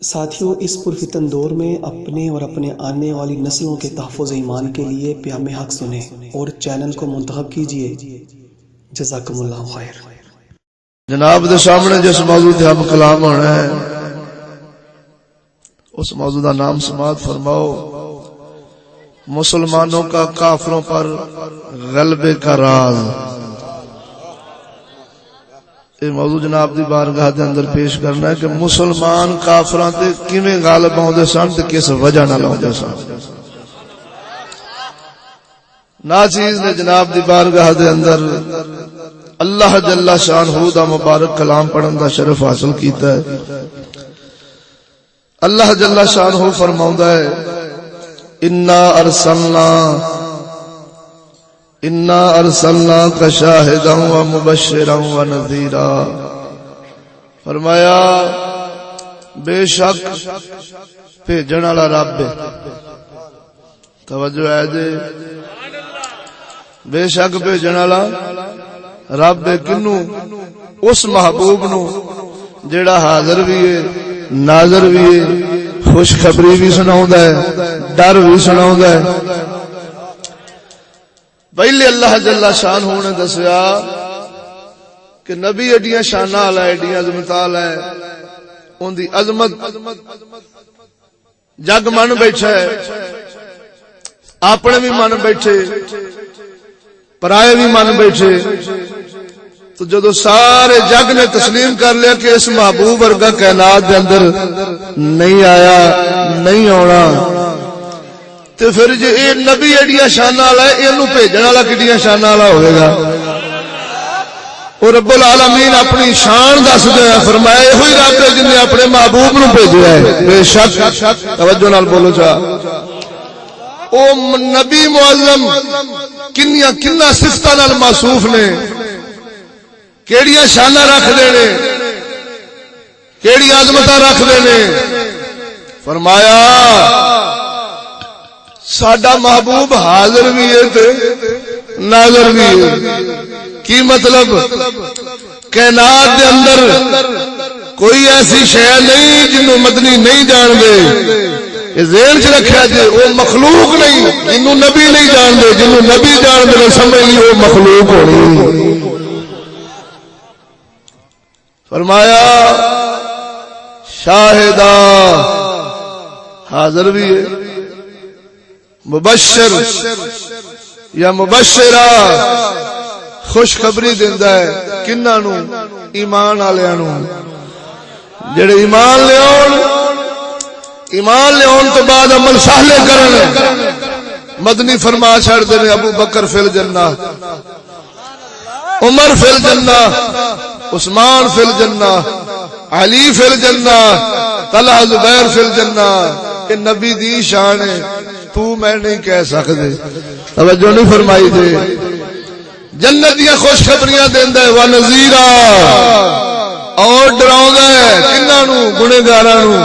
ساتھیوں، اس پرفتن دور میں اپنے اور اپنے آنے والی نسلوں کے تحفظ ایمان کے لیے پیام حق سنیں اور چینل کو منتخب کیجیے۔ جزاکم اللہ خیر۔ جناب دے سامنے جس موضوع تے ہم کلام ہونا ہے اس موضوع کا نام سماعت فرماؤ، مسلمانوں کا کافروں پر غلبے کا راز۔ یہ موضوع جناب دی بارگاہ دے اندر پیش کرنا ہے کہ مسلمان کافراں تے کیویں غالب ہوندے سن تے کس وجہ نال ہوندے سن۔ ناچیز نے جناب دی بارگاہ دے اندر اللہ جل شانہ دا مبارک کلام پڑھن دا شرف حاصل کیتا ہے۔ اللہ جل شانہ فرماوندا ہے انا ارسلناک شاہدا و مبشرا و نذیرا۔ فرمایا بے شک بھیجن والا رب ہے۔ توجہ ہے جی، بے شک بھیجن والا رب کنو؟ اس محبوب نو جیڑا حاضر بھی ہے، ناظر بھی ہے، خوشخبری بھی سناوندا ہے، ڈر بھی سناوندا ہے۔ پہلے اللہ جل شانہ نے دسیا کہ نبی ایڈیاں شاناں والا، ایڈیاں عظمتاں والا ہے، ان دی عظمت جگ من بیٹھا ہے، اپنے بھی من بیٹھے، پرائے بھی من بیٹھے۔ تو جدو سارے جگ نے تسلیم کر لیا کہ اس محبوب ورگا کائنات دے اندر نہیں آیا، نہیں آنا، تو پھر جی اے نبی ایڈیاں شاناں والا ہے، اینو بھیجن والا کڈیاں شاناں والا ہوئے گا؟ اور رب العالمین اپنی شان دس دیا، فرمایا یہ ہوئی رب ہے جن نے اپنے محبوب نو بھیجا ہے۔ بے شک، توجہ نال بولو چا، او نبی معظم کنیاں صفتاں نال موصوف نے، کیڑیاں شاناں رکھ دے نے، کیڑی عظمتاں رکھ دے نے۔ فرمایا ساڈا محبوب حاضر بھی ہے تے ناظر بھی ہے۔ کی مطلب؟ کائنات دے اندر کوئی ایسی شے نہیں جنوں مدنی نہیں جان دے۔ یہ ذہن چ رکھیا جے، وہ مخلوق نہیں جنوں نبی نہیں جان دے، جنوں نبی جان دے سمجھ لی وہ مخلوق ہونی۔ فرمایا شاہدہ حاضر بھی ہے، مبشر یا مبشرہ خوشخبری دیندا ہے کناں نو؟ ایمان والیاں نو، جڑے ایمان لیاون تو بعد عمل صالح کرن۔ مدنی فرما چھڑ دے نے ابو بکر فی الجنہ، عمر فی الجنہ، عثمان فی الجنہ، علی فی الجنہ، طلحہ زبیر فی الجنہ۔ کہ نبی دی شان ہے، تو میں نہیں کہہ سکتے۔ توجہ نہیں فرمائی دے۔ جنت دیا خوشخبریاں دیندا ہے، ونذیرا، اور ڈراوندا ہے کناں نو؟ گنہگاراں نو،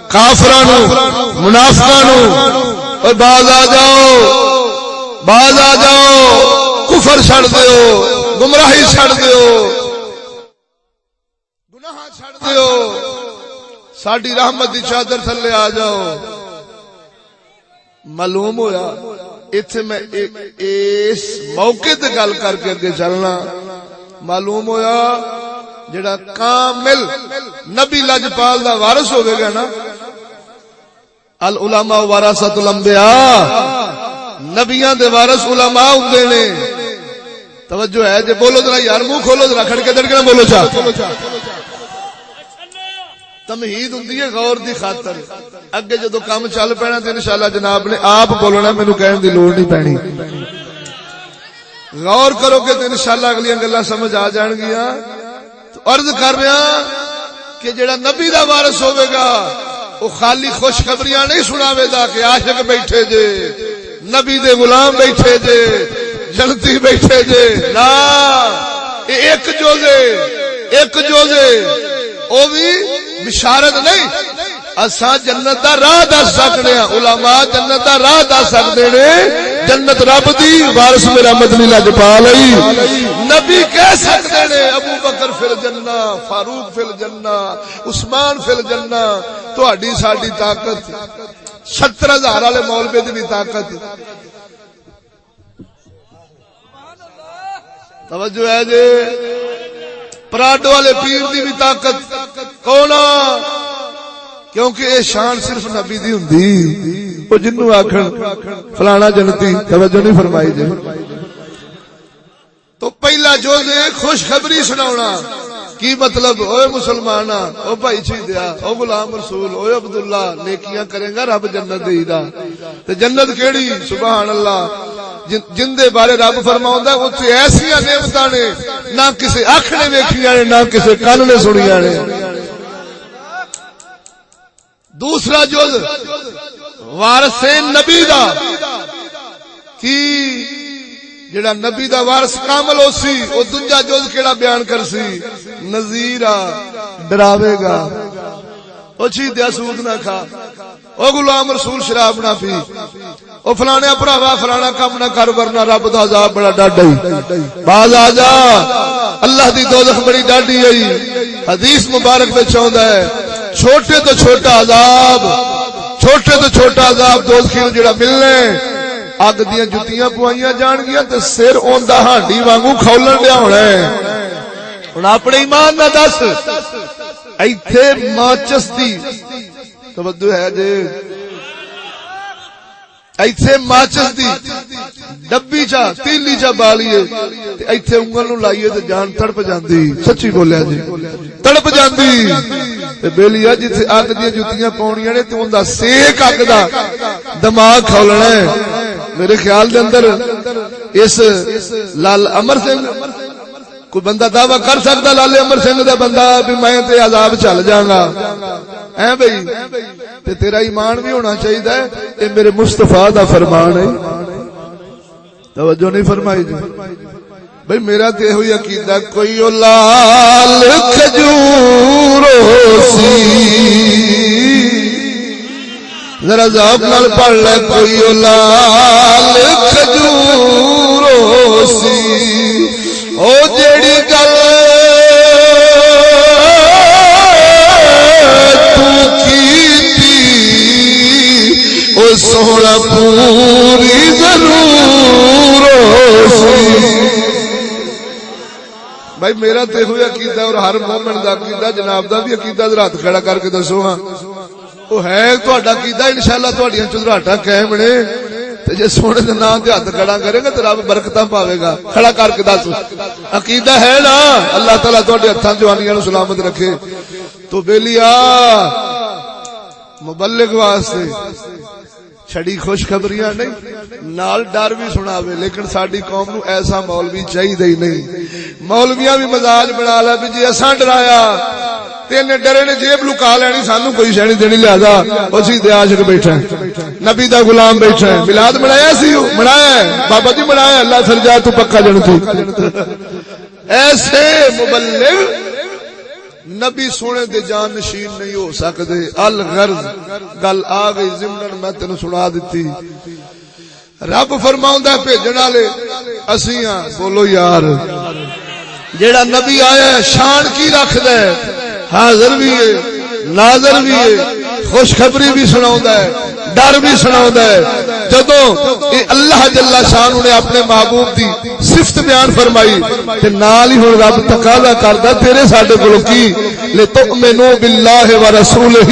کافراں نو، منافقاں نو۔ اور باز آ جاؤ، باز آ جاؤ، کفر چھڑ دیو، گمراہی چھڑ دیو، گناہ چھڑ دیو، ساڈی رحمت دی چادر تھلے آ جاؤ۔ معلوم ہویا ایتھے میں اس موقع تے گل کر کے اگے چلنا، معلوم ہویا جڑا کامل نبی لجپال دا وارث ہوے گا نا، العلماء ورثۃ الانبیاء، نبیاں دے وارث علماء ہوندے نے۔ توجہ ہے جے، بولو ذرا یار، منہ کھولو ذرا، کھڑ کے دڑکنا بولو چا۔ تمہید ہوندی ہے غور دی خاطر، اگے جدو کام چل پینا تے انشاءاللہ جناب نے آپ بولنا، مینوں کہن دی لوڑ نہیں پینی۔ غور کرو گے تے انشاءاللہ اگلیاں گلاں سمجھ آ جان گیاں۔ تو عرض کر رہا کہ جڑا نبی دا وارث ہوے گا وہ خالی خوشخبریاں نہیں سناوے گا کہ عاشق بیٹھے جے، نبی دے غلام بیٹھے جے، جنتی بیٹھے جے، نا، ایک جوزے او بھی بشارت نہیں۔ اساں جنت دا راہ دس سکنے ہیں، علماء جنت دا راہ دس سکتے نے، جنت رب دی وارث میرا مدنی لجپال ہے۔ نبی کہہ سکتے نے ابو بکر فی الجنہ، فاروق فی الجنہ، عثمان فی الجنہ، تہاڈی ساڈی طاقت 70,000 والے مولوی دی بھی طاقت توجہ ہے جی پراڈو والے پیر دی بھی طاقت کون کیونکہ یہ شان صرف نبی دی ہوندی او جنوں آکھن فلانا جنتی توجہ نہیں فرمائی جی تو پہلا جوز خوشخبری سناونا کی مطلب اوے مسلمان او بھائی چیدیا او غلام رسول اوے عبداللہ نیکیاں کرے گا رب جنت دے گا تے جنت کیڑی سبحان اللہ جن دے بارے رب فرماوندا اوتھے ایسیاں نعمتاں نے نہ کسے اکھ نے ویکھیاں نے نہ کسے کان نے سنیاں نے دوسرا جز وارث نبی دا کی جڑا نبی دا وارث کامل ہو سی او دجا جز کیڑا بیان کر سی نذیرا ڈراوے گا او چیدیا سود نہ کھا او غلام رسول شراب نہ پی او فلانے بھراوا فلانا کام نہ کر ورنہ رب دا عذاب بڑا ڈاڈا ہی باز آ جا اللہ دی دوزخ بڑی ڈاڈی ہے حدیث مبارک وچ آوندا ہے چھوٹے تو چھوٹا عذاب دوزخی نوں جڑا ملنے اگ دیاں جتیاں پوائیاں جان گیاں تے سر اوندا ہانڈی وانگو کھولن دیا ہونا ہے ہن اپنے ایمان نہ دس ایتھے ماچس دی توجہ ہے جی ایتھے ماچس دی ڈبی چا تیلی چا بالیے تے ایتھے انگل نوں لائیے تے جان تڑپ جاندی سچی بولیا جی تڑپ جاندی تے بیلیا جتھے اگ دی جتیاں پاونیاں نے تے اوندا سیک اگ دا دماغ کھولنا ہے میرے خیال دے اندر اس لال امر سنگھ کوئی بندہ دعویٰ کر سکتا لال امر سنگھ دا بندہ بھی میں تے عذاب چل جاگا اے بھئی تے تیرا ایمان بھی ہونا چاہیے اے میرے مصطفیٰ دا فرمان ہے توجہ نہیں فرمائی جی بھئی میرا تے ہوئی عقیدہ کوئی لال کھجور سی ذرا ذوق نال پڑھ لے کوئی لال کھجور سی او جیڑی گل تو کیتی او سونا پوری ضرور سی بھائی میرا تے ہوئی عقیدہ اور ہر مومن دا عقیدہ جناب دا بھی عقیدہ ذرا ہاتھ کھڑا کر کے دسو ہاں وہ ہے تہاڈا عقیدہ انشاءاللہ تہاڈیاں چدراہٹاں قائم نے تے جے سونے دے نام تے ہاتھ کھڑا کرے گا تے رب برکتاں پاوے گا کھڑا کر کے دس عقیدہ ہے نا اللہ تعالیٰ تہاڈے ہتھاں جوانیاں نوں سلامت رکھے تو بیلیا مبلغ واسطے چھڑی خوشخبریاں نہیں نال ڈر بھی سناوے لیکن ساڈی قوم نو ایسا مولوی چاہیے ہی نہیں مولویاں بھی مزاج بنا لے بھی جی اساں ڈرایا تین ڈرے نے جیب لکا لینی سانو کوئی شے نہیں دینی لہذا او سیدھے عاشق بیٹھا ہے نبی دا غلام بیٹھا ہے میلاد منایا سی منایا ہے بابا جی منایا اللہ سرجا تو پکا جنتی ایسے مبلغ نبی سونے دے جان نشین نہیں ہو سکدے الغرض گل آ گئی ضمن میں تینوں سنا دتی رب فرماوندا بھیجن والے اسی ہاں بولو یار جیڑا نبی آیا ہے شان کی رکھدا ہے حاضر بھی ہے ناظر بھی ہے خوشخبری بھی سناوندا ہے ڈر بھی سناوندا ہے جدوں اللہ جل شان نے اپنے محبوب دی صفت بیان فرمائی تے نال ہی ہن رب تقاضا کردا تیرے ساڈے کول کی لتؤمنوا باللہ ورسولہ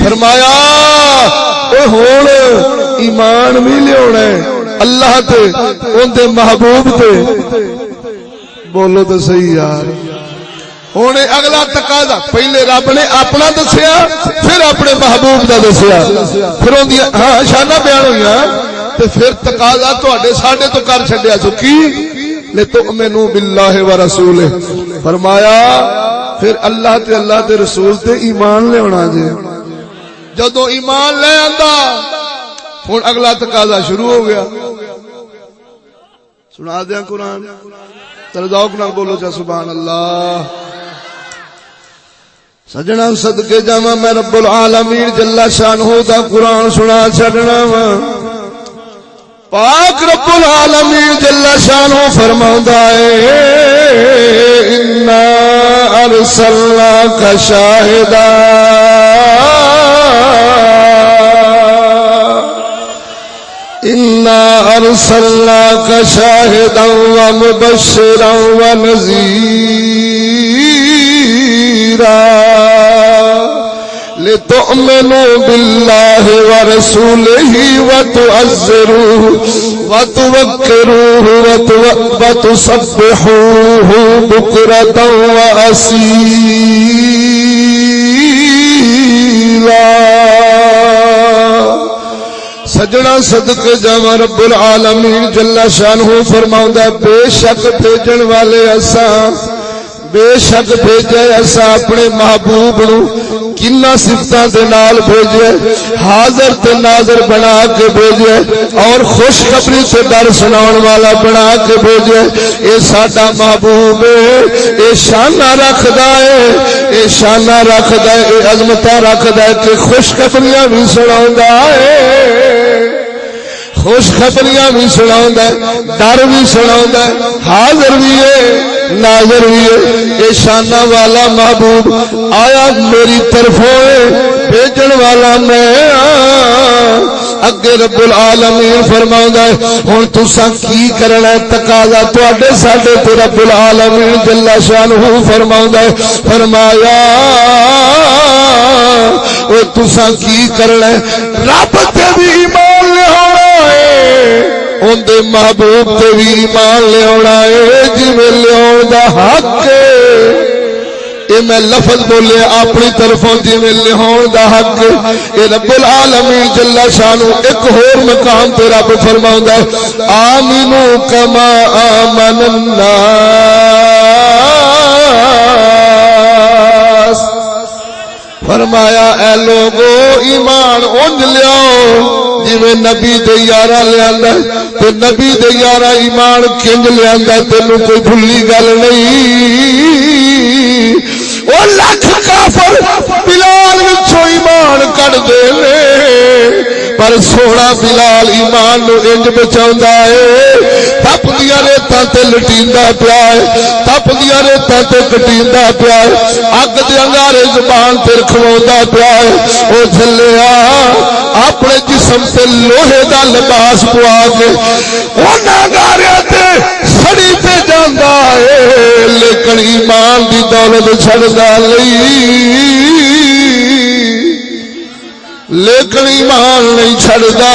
فرمایا او ہن ایمان بھی لیاونا ہے اللہ تے اون دے محبوب تے بولو تو صحیح یار ہونے اگلا تقاضا پہلے رب نے اپنا دسیا پھر اپنے محبوب دا دسیا پھر اندیاں ہاں شاناں بیان ہوئیاں تے پھر تقاضا تواڈے ساڈے تو کر چھڈیا سو کی لتؤمنوا باللہ ورسولہ فرمایا پھر اللہ تے رسول تے ایمان لے آنا جے جدوں ایمان لے آندا ہن اگلا تقاضا شروع ہو گیا سنا دیاں قرآن ذوق نال بولو چا سبحان اللہ سجنا صدقے جاواں میں رب العالمین جل شانہ دا قرآن سنا چھڈنا وا پاک رب العالمین جل شانہ فرماوندا ہے انا ارسلناک شاہدا ارسلناک شاہدا ومبشرا ونذیرا لتؤمنوا باللہ ورسولہ وتعزروہ وتوقروہ وتسبحوہ بکرۃ وأصیلا۔ سجنا صدق جاواں رب العالمین جل شانہ فرماوندا بے شک بھیجن والے اساں، بے شک بھیجے اسا اپنے محبوب نو کنا صفتاں دے نال بھیجے، حاضر تے ناظر بنا کے بھیجے اور خوشخبری تے ڈر سناون والا بنا کے بھیجے۔ اے ساڈا محبوب ہے، اے شانہ رکھدا ہے، اے شانہ رکھدا ہے، اے عظمتاں رکھدا ہے کہ خوشخبریاں بھی سناوندا ہے، خوشخبریاں بھی سناوندا ہے، ڈر بھی سناوندا ہے، حاضر بھی ہے ناظر بھی ہے۔ اے شانہ والا محبوب آیا میری طرفوں بھیجن والا میں اگے رب العالمین فرماوندا ہے ہن تساں کی کرنا ہے، تقاضا تواڈے ساڈے تے رب العالمین جل شانہ فرماوندا ہے، فرمایا او تساں کی کرنا ہے، رب تے بھی ایمان لیا ان دے محبوب تے بھی ایمان لے آنا ہے جویں لیاؤن دا حق ہے۔ اے میں لفظ بولے اپنی طرفوں جویں لیاؤن دا حق ہے۔ اے رب العالمین جل شانہ ایک اور مقام تے رب فرماوندا ہے آمنو کما آمن الناس، فرمایا اے لوگو ایمان اونج لیاؤ جویں نبی دے یارا لیاندا تے نبی دے یارا ایمان کنج لیاندا تینوں کوئی بھلی گل نہیں۔ او لاکھ کافر بلال وچوں ایمان کڈ دے نے پر سونا بلال ایمان نو انج بچاوندا ہے، تپ دیاں ریتاں تے لٹیندا پیا ہے، تپ دیاں ریتاں تے کٹیندا پیا ہے، اگ دے انگارے زبان تے کھلوندا پیا ہے۔ او جھلیا اپنے جسم تے لوہے دا لباس پوا کے انہاں انگاریاں تے سڑی تے جاندا ہے، لیکن ایمان دی دولت چھڑدا نہیں، لیکن ایمان نہیں چھڑدا۔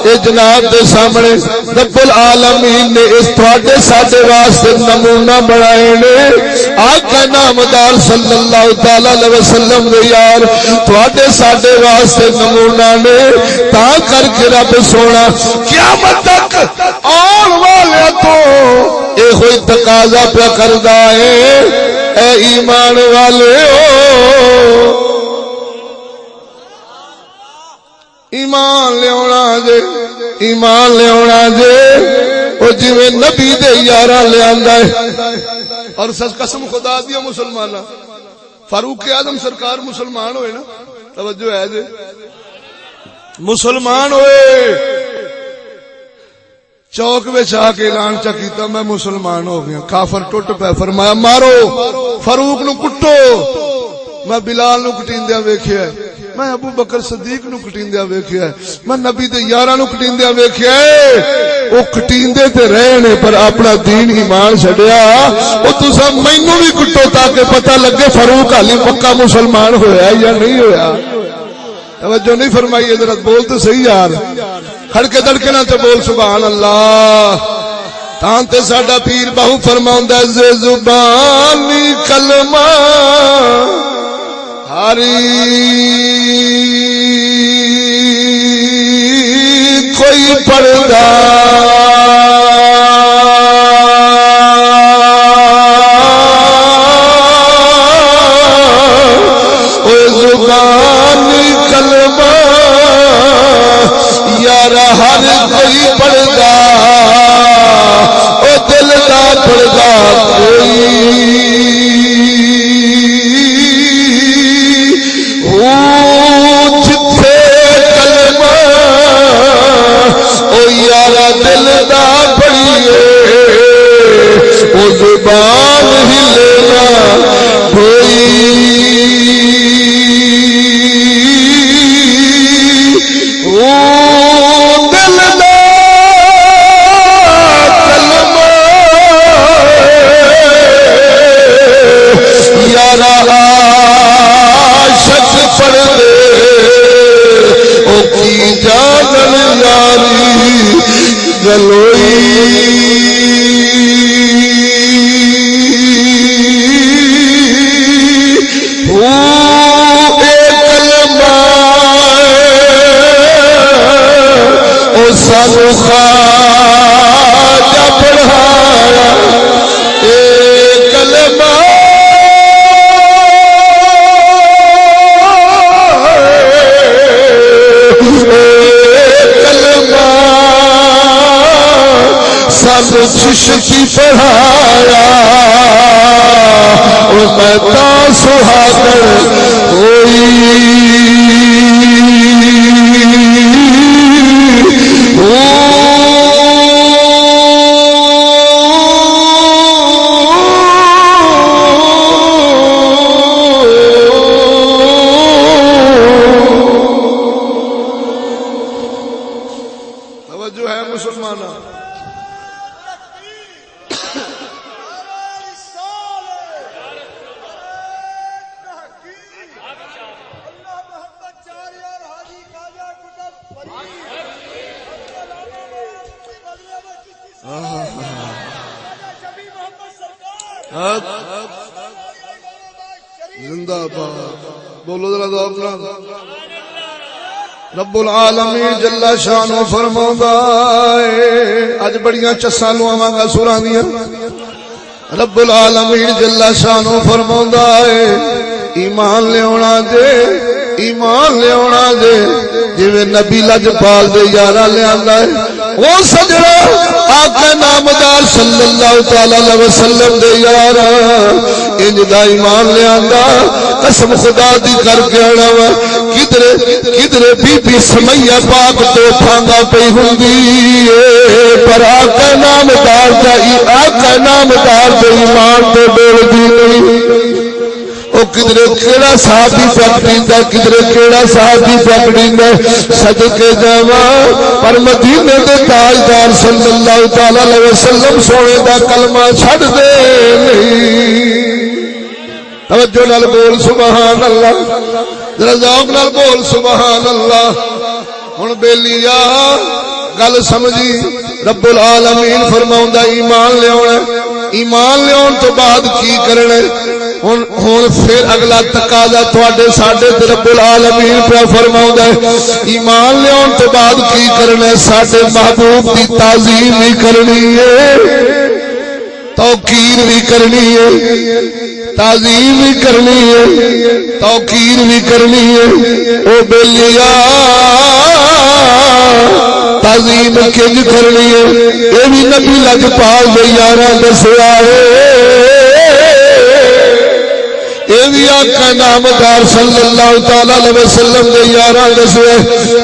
اے جناب دے سامنے رب العالمین نے اس تواڈے ساڈے واسطے نمونہ بنائے نے، آقا نامدار صلی اللہ تعالی علیہ وسلم دے یار تواڈے ساڈے واسطے نمونہ نے، تا کر کے رب سونا قیامت تک آن والے تو اے ہوئی تقاضا پہ کردا ہے اے ایمان والے ہو ایمان لیاونا جے، ایمان لیاونا جے او جویں نبی دے یاراں لیاندا ہے۔ اور سچ قسم خدا دی مسلماناں فاروق اعظم سرکار مسلمان ہوئے نا، توجہ ہے جے مسلمان ہوئے، چوک وچ آ کے اعلان چا کیتا میں مسلمان ہو گیا، کافر ٹوٹ پے، فرمایا مارو فاروق نو کٹو۔ میں بلال نو کٹیندیاں ویکھیا ہے، میں ابو بکر صدیق نو کٹیندیاں ویکھیا ہے، میں نبی دے یاراں نو کٹیندیاں ویکھیا ہے۔ او کٹیندے تے رہے نے پر اپنا دین ایمان چھڈیا۔ او تساں مینوں بھی کٹو تاکہ پتہ لگے فاروق علی پکا مسلمان ہویا یا نہیں ہویا۔ توجہ نہیں فرمائی حضرت، بول تو صحیح یار، کھڑکے دڑکے نہ تے بول سبحان اللہ۔ تاں تے ساڈا پیر باہو فرماوندا ہے زے زبانی کلمہ ہری کوئی پڑھدا او زبانی کلمہ یار ہر کوئی پڑھدا، او دل دا پڑھدا کوئی جتھے کلمہ او یارا دل دا پڑھیے، او زبان ہی لینا کوئی دل دا سانو چشتی پڑھایا او کہتا سہاگر کوئی زندہ باد بولو ذرا اپنا رب العالمین جل شانہ فرماوندا ہے اج بڑیاں چساں لواواں گا سوراں دیاں رب العالمین جل شانہ فرماوندا ہے ایمان لیاونا دے ایمان لیاونا دے جویں نبی لجپال دے یاراں لیاندا ہے وہ سجنا آقا نامدار صلی اللہ تعالی علیہ وسلم دے یار انج دا ایمان لے آندا قسم خدا دی کر کے آنا وا کدرے بی بی سمیہ پاک تو پھانگا پئی ہوندی پر آقا نامدار دا ایمان تو بول دی نہیں او کدرے کیڑا صحابی پکڑیندا کدرے کیڑا صحابی پکڑیندا صدقے جاواں پر مدینے دے تاجدار صلی اللہ تعالی علیہ وسلم سونے دا کلمہ چھڈ دے نہیں توجہ نال بول سبحان اللہ ذرا ذوق نال بول سبحان اللہ ہن بیلیا گل سمجھی رب العالمین فرماوندا ایمان ایمان لیاون تو بعد کی کرنا ہن پھر اگلا تقاضا تواڈے ساڈے تے رب العالمین پہ فرماوندا ہے ایمان لیاون تو بعد کی کرنا ہے ساڈے محبوب دی تعظیم بھی کرنی ہے توقیر بھی کرنی ہے تعظیم بھی کرنی ہے توقیر بھی کرنی ہے او بیلیا تعظیم کنج کرنی ہے اے بھی نبی لجپال دے یاراں دسیا ہے اے بھی آقا نامدار صلی اللہ تعالی علیہ وسلم دے یاراں دسیا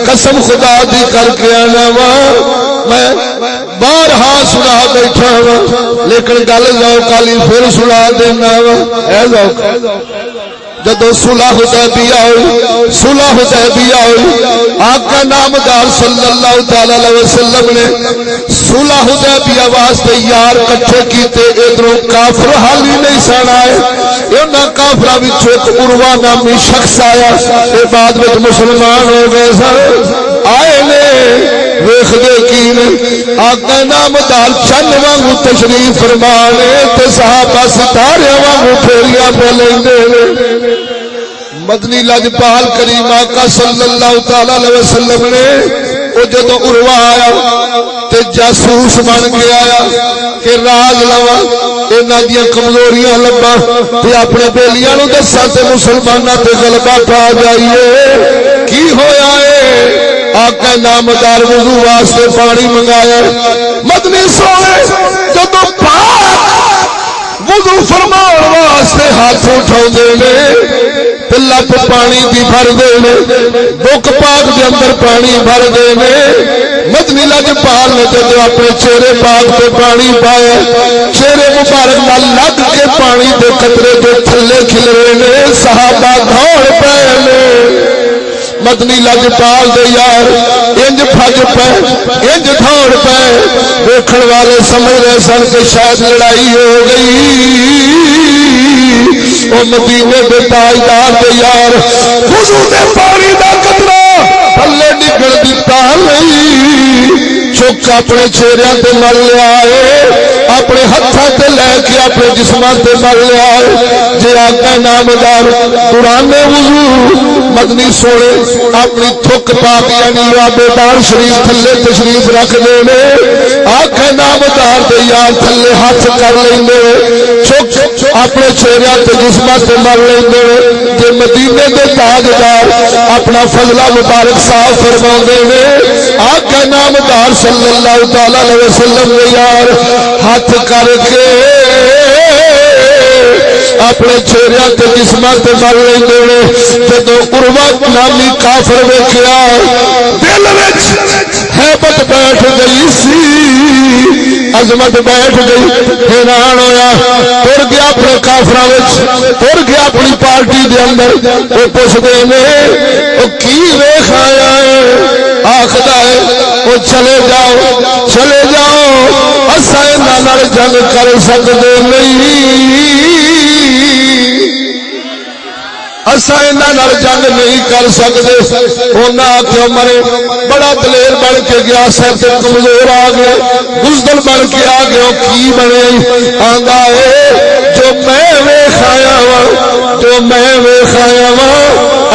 قسم خدا دی کر کے آنا وا میں بارہا سنا بیٹھا وا لیکن گل ذوق والی پھر سنا دینا وا اے ذوق جدو صلح حدیبیہ ہوئی آقا نامدار صلی اللہ تعالی علیہ وسلم نے صلح حدیبیہ واسطے یار کٹھے کیتے ادھروں کافر حالی نہیں سن آئے انہاں کافراں وچ ایک عروہ نامی شخص آیا تے بعد وچ مسلمان ہو گئے سن آئے نے ویکھدے کی نے آقا نامدار چن وانگو تشریف فرما لے تے صحابہ ستارے وانگو پھیریاں پہ لیندے مدنی لجپال کریم آقا صلی اللہ تعالی علیہ وسلم نے وہ جدو عروہ آیا تے جاسوس بن کے آیا کہ راز لوا انہاں دیاں کمزوریاں لبا تے اپنے بیلیاں نو دساں تے مسلماناں تے غلبہ پا جائیے کی ہویا ہے آقا نامدار وضو واسطے پانی منگایا مدنی سونے جدو پاک وضو فرمان واسطے ہاتھ اٹھاؤندے نے لپ پانی دی بھر دے بک پاک دے اندر پانی بھر دے مدنی لجپال نے جب اپنے چہرے پاک پہ پانی پایا چہرے مبارک نال لگ کے پانی دے قطرے جو تھلے کھل رہے نے صحابہ دوڑ پے مدنی لجپال دے یار انج بھج پے انج دوڑ پے دیکھن والے سمجھ رہے سن کہ شاید لڑائی ہو گئی او مدینے دے تاجدار دے یار وضو دے پانی دا قطرہ تھلے نکل دیتا نہیں چک اپنے چہرے تے مل لیا اپنے ہتھاں تے لے کے اپنے جسماں تے مل لیا جے آقا نامدار قرآن وضو مدنی سونے اپنی تھک پاک یعنی آبیدار شریف تھلے تشریف رکھ دے آقا نامدار دے یار تھلے ہاتھ کر لیندے چک اپنے چہرے تے جسماں تے مل لیندے نے تے مدینے دے تاجدار اپنا فضلہ مبارک صاف فرماؤندے نے آقا نامدار صلی اللہ تعالی علیہ وسلم نے یار ہاتھ کر کے اپنے چہرے تے جسماں تے مل لیندے نے جدوں عروہ نامی کافر ویکھیا دل وچ ہیبت بیٹھ گئی سی عظمت بیٹھ گئی حیران ہویا تر گیا اپنے کافراں وچ تر گیا اپنی پارٹی دے اندر او پوچھدے نے او کی ویکھ آیا ہے آکھدا ہے او چلے جاؤ اساں انہاں نال جنگ کر سکدے نہیں اساں انہاں نال جنگ نہیں کر سکدے انہاں آکھیا مرے بڑا دلیر بن کے گیا سر تے کمزور آ گیا بزدل بن کے آ گیا کی بنے آندا اے جو میں ویکھ آیا وا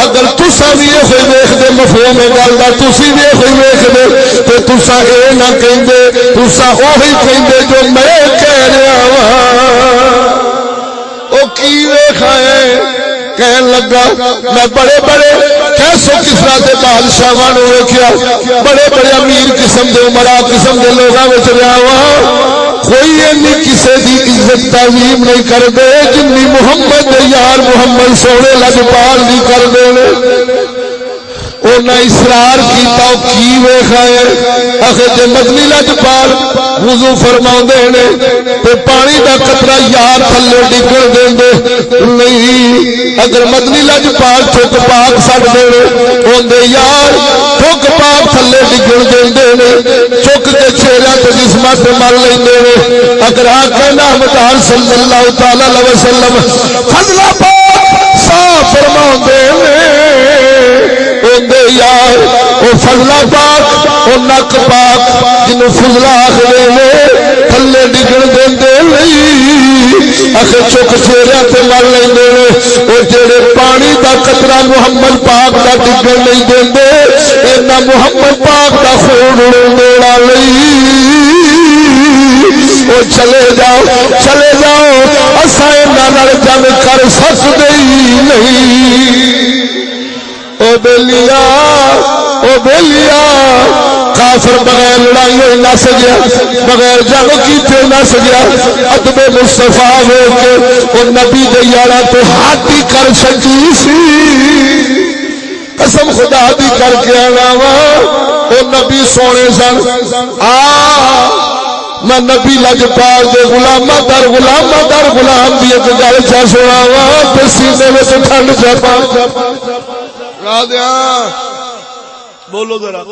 اگر تساں بھی یہ ویکھدے مفہوم گل دا تسی بھی یہ ویکھدے تے تساں اے نہ کہندے تساں اوہی کہندے جو میں کہہ رہا وا او کی ویکھ آئے کہن لگا میں بڑے بڑے کیسو کسرا دے بادشاہاں نوں ویکھیا بڑے بڑے امیر قسم دے عمرا قسم دے لوگاں وچ رہیا وا کوئی اینی کسے دی عزت تعظیم نہیں کردے جنی محمد دے یار محمد سونے لجپال دی کردے نے انہاں اصرار کیتا کی ویکھائے اخے تے مدنی لجپال وضو فرماؤندے نے تے پانی دا قطرہ یار تھلے ڈگن دیندے نہیں اگر مدنی لجپال چک پاک سٹ دے اوندے یار چک پاک تھلے ڈگن دیندے نے چک کے چہرے تے جسماں تے مل لیندے نے اگر آقا نامدار صلی اللہ تعالی علیہ وسلم فضلہ پاک صاف فرماؤندے نے اوندے یار او فضلہ پاک او نک پاک جنوں فضلہ آکھدے نے تھلے ڈگن دیندے نہیں اکھے چک چہرے تے مل لیندے نے او جڑے پانی دا قطرہ محمد پاک دا ڈگن نہیں دیندے اینا محمد پاک دا خون اڑا لئی او چلے جاؤ اساں انہاں نال جنگ کر سکدے نہیں او بیلیا کافر بغیر لڑائی ہوئی نس گیا بغیر جنگ کیتے نس گیا ادب مصطفیٰ ہو کے او نبی دے یاراں تے ہاتھی کر سکی سی قسم خدا دی کر کے آنا وا او نبی سونے سن میں نبی لجپال دے غلاماں در غلام دی ایک گل چا سنا وا تے سینے وچ ٹھنڈ چا پا دیا بولو ذرا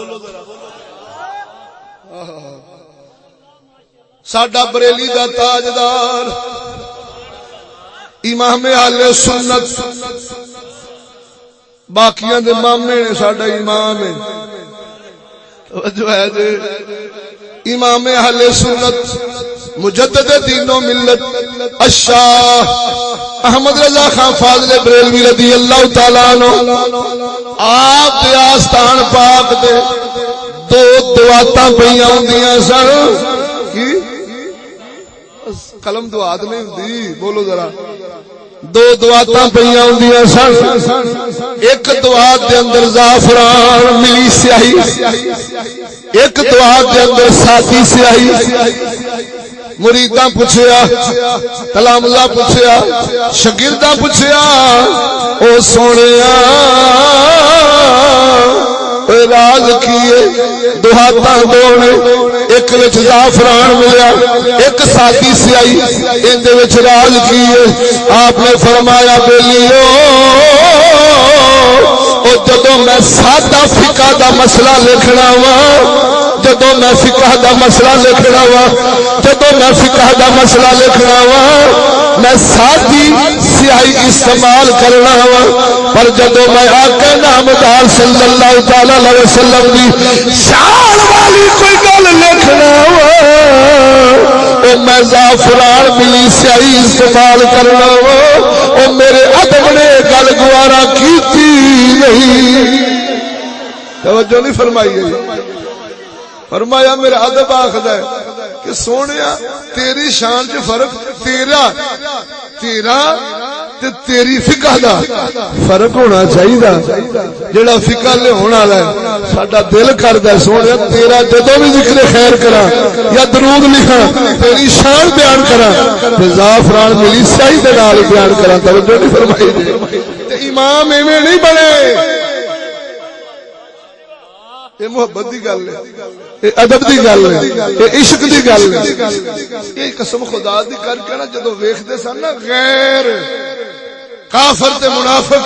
ساڈا بریلی دا تاجدار امام اہل سنت باقیاں دے مامے نے ساڈا امام ہے توجہ ہے جی امام اہل سنت مجدد دین و ملت الشاہ احمد رضا خان فاضل بریلوی رضی اللہ تعالیٰ عنہ آپ دے آستان پاک دے دو دعاتاں پیاں ہوندیاں سن کی قلم دعات نہیں ہوندی بولو ذرا دو دعاتاں پیاں ہوندیاں سن ایک دعات دے اندر زعفران ملی سیاہی ایک دعات دے اندر ساتھی سیاہی مریداں پوچھیا تلامذہ پوچھیا شاگرداں پوچھیا او سونیا راز کیے دو ہاتھاں دونے ایک وچ زعفران ملیا ایک ساتھی سیاہی اندے وچ راز کیے آپ نے فرمایا بیلیو او جدوں میں سادہ فقہ دا مسئلہ لکھنا وا جدوں میں فقہ دا مسئلہ لکھنا وا جدوں میں فقہ دا مسئلہ لکھنا وا میں سادی سیاہی استعمال کرنا وا پر جدوں میں آقا نامدار صلی اللہ تعالی علیہ وسلم دی شان والی کوئی گل لکھنا وا او میں زعفران ملی سیاہی استعمال کرنا وا او میرے ادب نے گل گوارا کیتی نہیں توجہ نہیں فرمائی گئی فرمایا میرا ادب آخدا ہے کہ سونیا تیری شان چ فرق تیرا تیرا تے تیری فقہ دا فرق ہونا چاہیے. جڑا فقہ لے ہونا ہے ساڈا دل کردا ہے سونے تیرا جدوں بھی ذکر خیر کراں یا درود لکھاں تیری شان بیان کراں تے زعفران ملی سہی دے نال بیان کراں. توجہ نہیں فرمائی جی. تے امام ایویں نہیں بنے. یہ محبت دی گل ہے, یہ ادب دی گل ہے, یہ عشق دی گل ہے. یہ قسم خدا دی کر کے نا جدوں ویکھدے سن نا غیر کافر تے منافق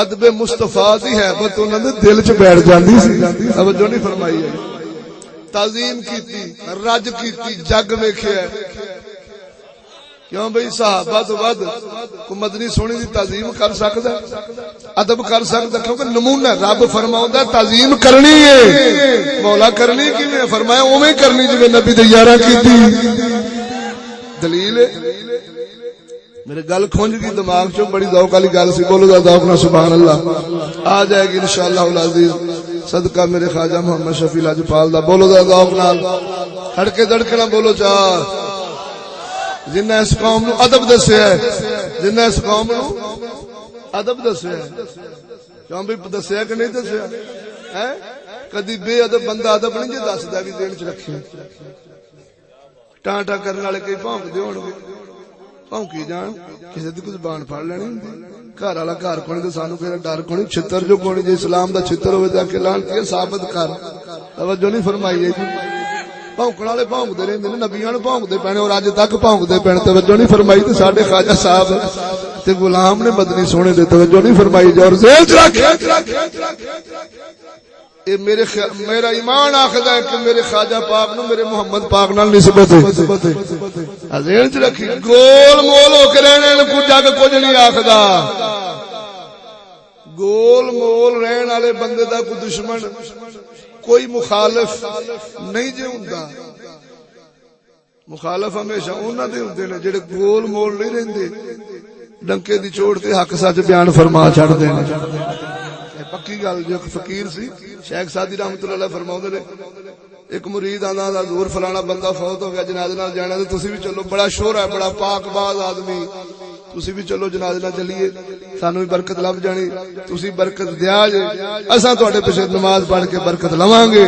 ادب مصطفیٰ دی حیبت انہاں دے دل چ بیٹھ جاندی سی. توجہ نہیں فرمائی ہے. تعظیم کیتی, رج کیتی, جگ ویکھیا. کیوں بھئی صحابہ تو بعد کو مدنی سونے دی تعظیم کر سکدا, ادب کر سکدا, کیونکہ نمونہ رب فرماوندا تعظیم کرنی ہے. مولا کرنی کیویں فرمایا اوویں کرنی جویں نبی دے یاراں کیتی. دلیل ہے میرے گل کھنج گئی دماغ چوں, بڑی ذوق والی گل سی. بولو ذرا ذوق نال سبحان اللہ. آ جائے گی انشاءاللہ العزیز صدقہ میرے خواجہ محمد شفیع لاجپال دا. بولو ذرا ذوق نال, ہڑکے دڑکنا بولو چار. جنہیں اس قوم نو ادب دسیا ہے, جنہیں اس قوم نو ادب دسیا ہے. کیوں بھی دسیا کہ نہیں دسیا ہے؟ کدی بے ادب بندہ ادب نہیں جی دسدا بھی دین چ رکھے. ٹانٹا کرنے والے کئی بھونکدے ہون گے, بھونکی جان, کسی دی کوئی زبان پھڑ لینی ہوندی. گھر والا گھر کونی تے سانو کہے ڈر کونی, چھتر جو کونی. جے اسلام دا چھتر ہوے تے کہ لعنتی ثابت کر. توجہ نہیں فرمائی ہے جی. بھونکن والے بھونکتے رہتے ہیں, نبیاں نو بھونکتے پینے اور اج تک بھونکتے پینے. توجہ نہیں فرمائی. تے ساڈے خواجہ صاحب تے غلام نے مدنی سونے دے. توجہ نہیں فرمائی. جو ذیل چ رکھ اے میرا ایمان آکھدا ہے کہ میرے خواجہ پاک نو میرے محمد پاک نال نسبت ہے. ذیل چ رکھی. گول مول ہو کے رہنے کو جگ کچھ نہیں آکھدا. گول مول رہن والے بندے دا کوئی دشمن کوئی مخالف نہیں جے ہوندا. مخالف ہمیشہ انہاں دے ہوندے نے جڑے گول مول نہیں رہندے, ڈنکے دی چوٹ تے حق سچ بیان فرما چھڑدے نے. پکی گل. جو فقیر سی شیخ سادی رحمتہ اللہ علیہ فرماوندے نے, ایک مرید آندا حضور فلانا بندہ فوت ہو گیا, جنازے نال جانا تے تسی بھی چلو. بڑا شور ہے, بڑا پاک باز آدمی, تسی بھی چلو جنازے نال چلیے, سانو بھی برکت لب جانی, تسی برکت دیا جے, اساں تواڈے پیچھے نماز پڑھ کے برکت لواں گے.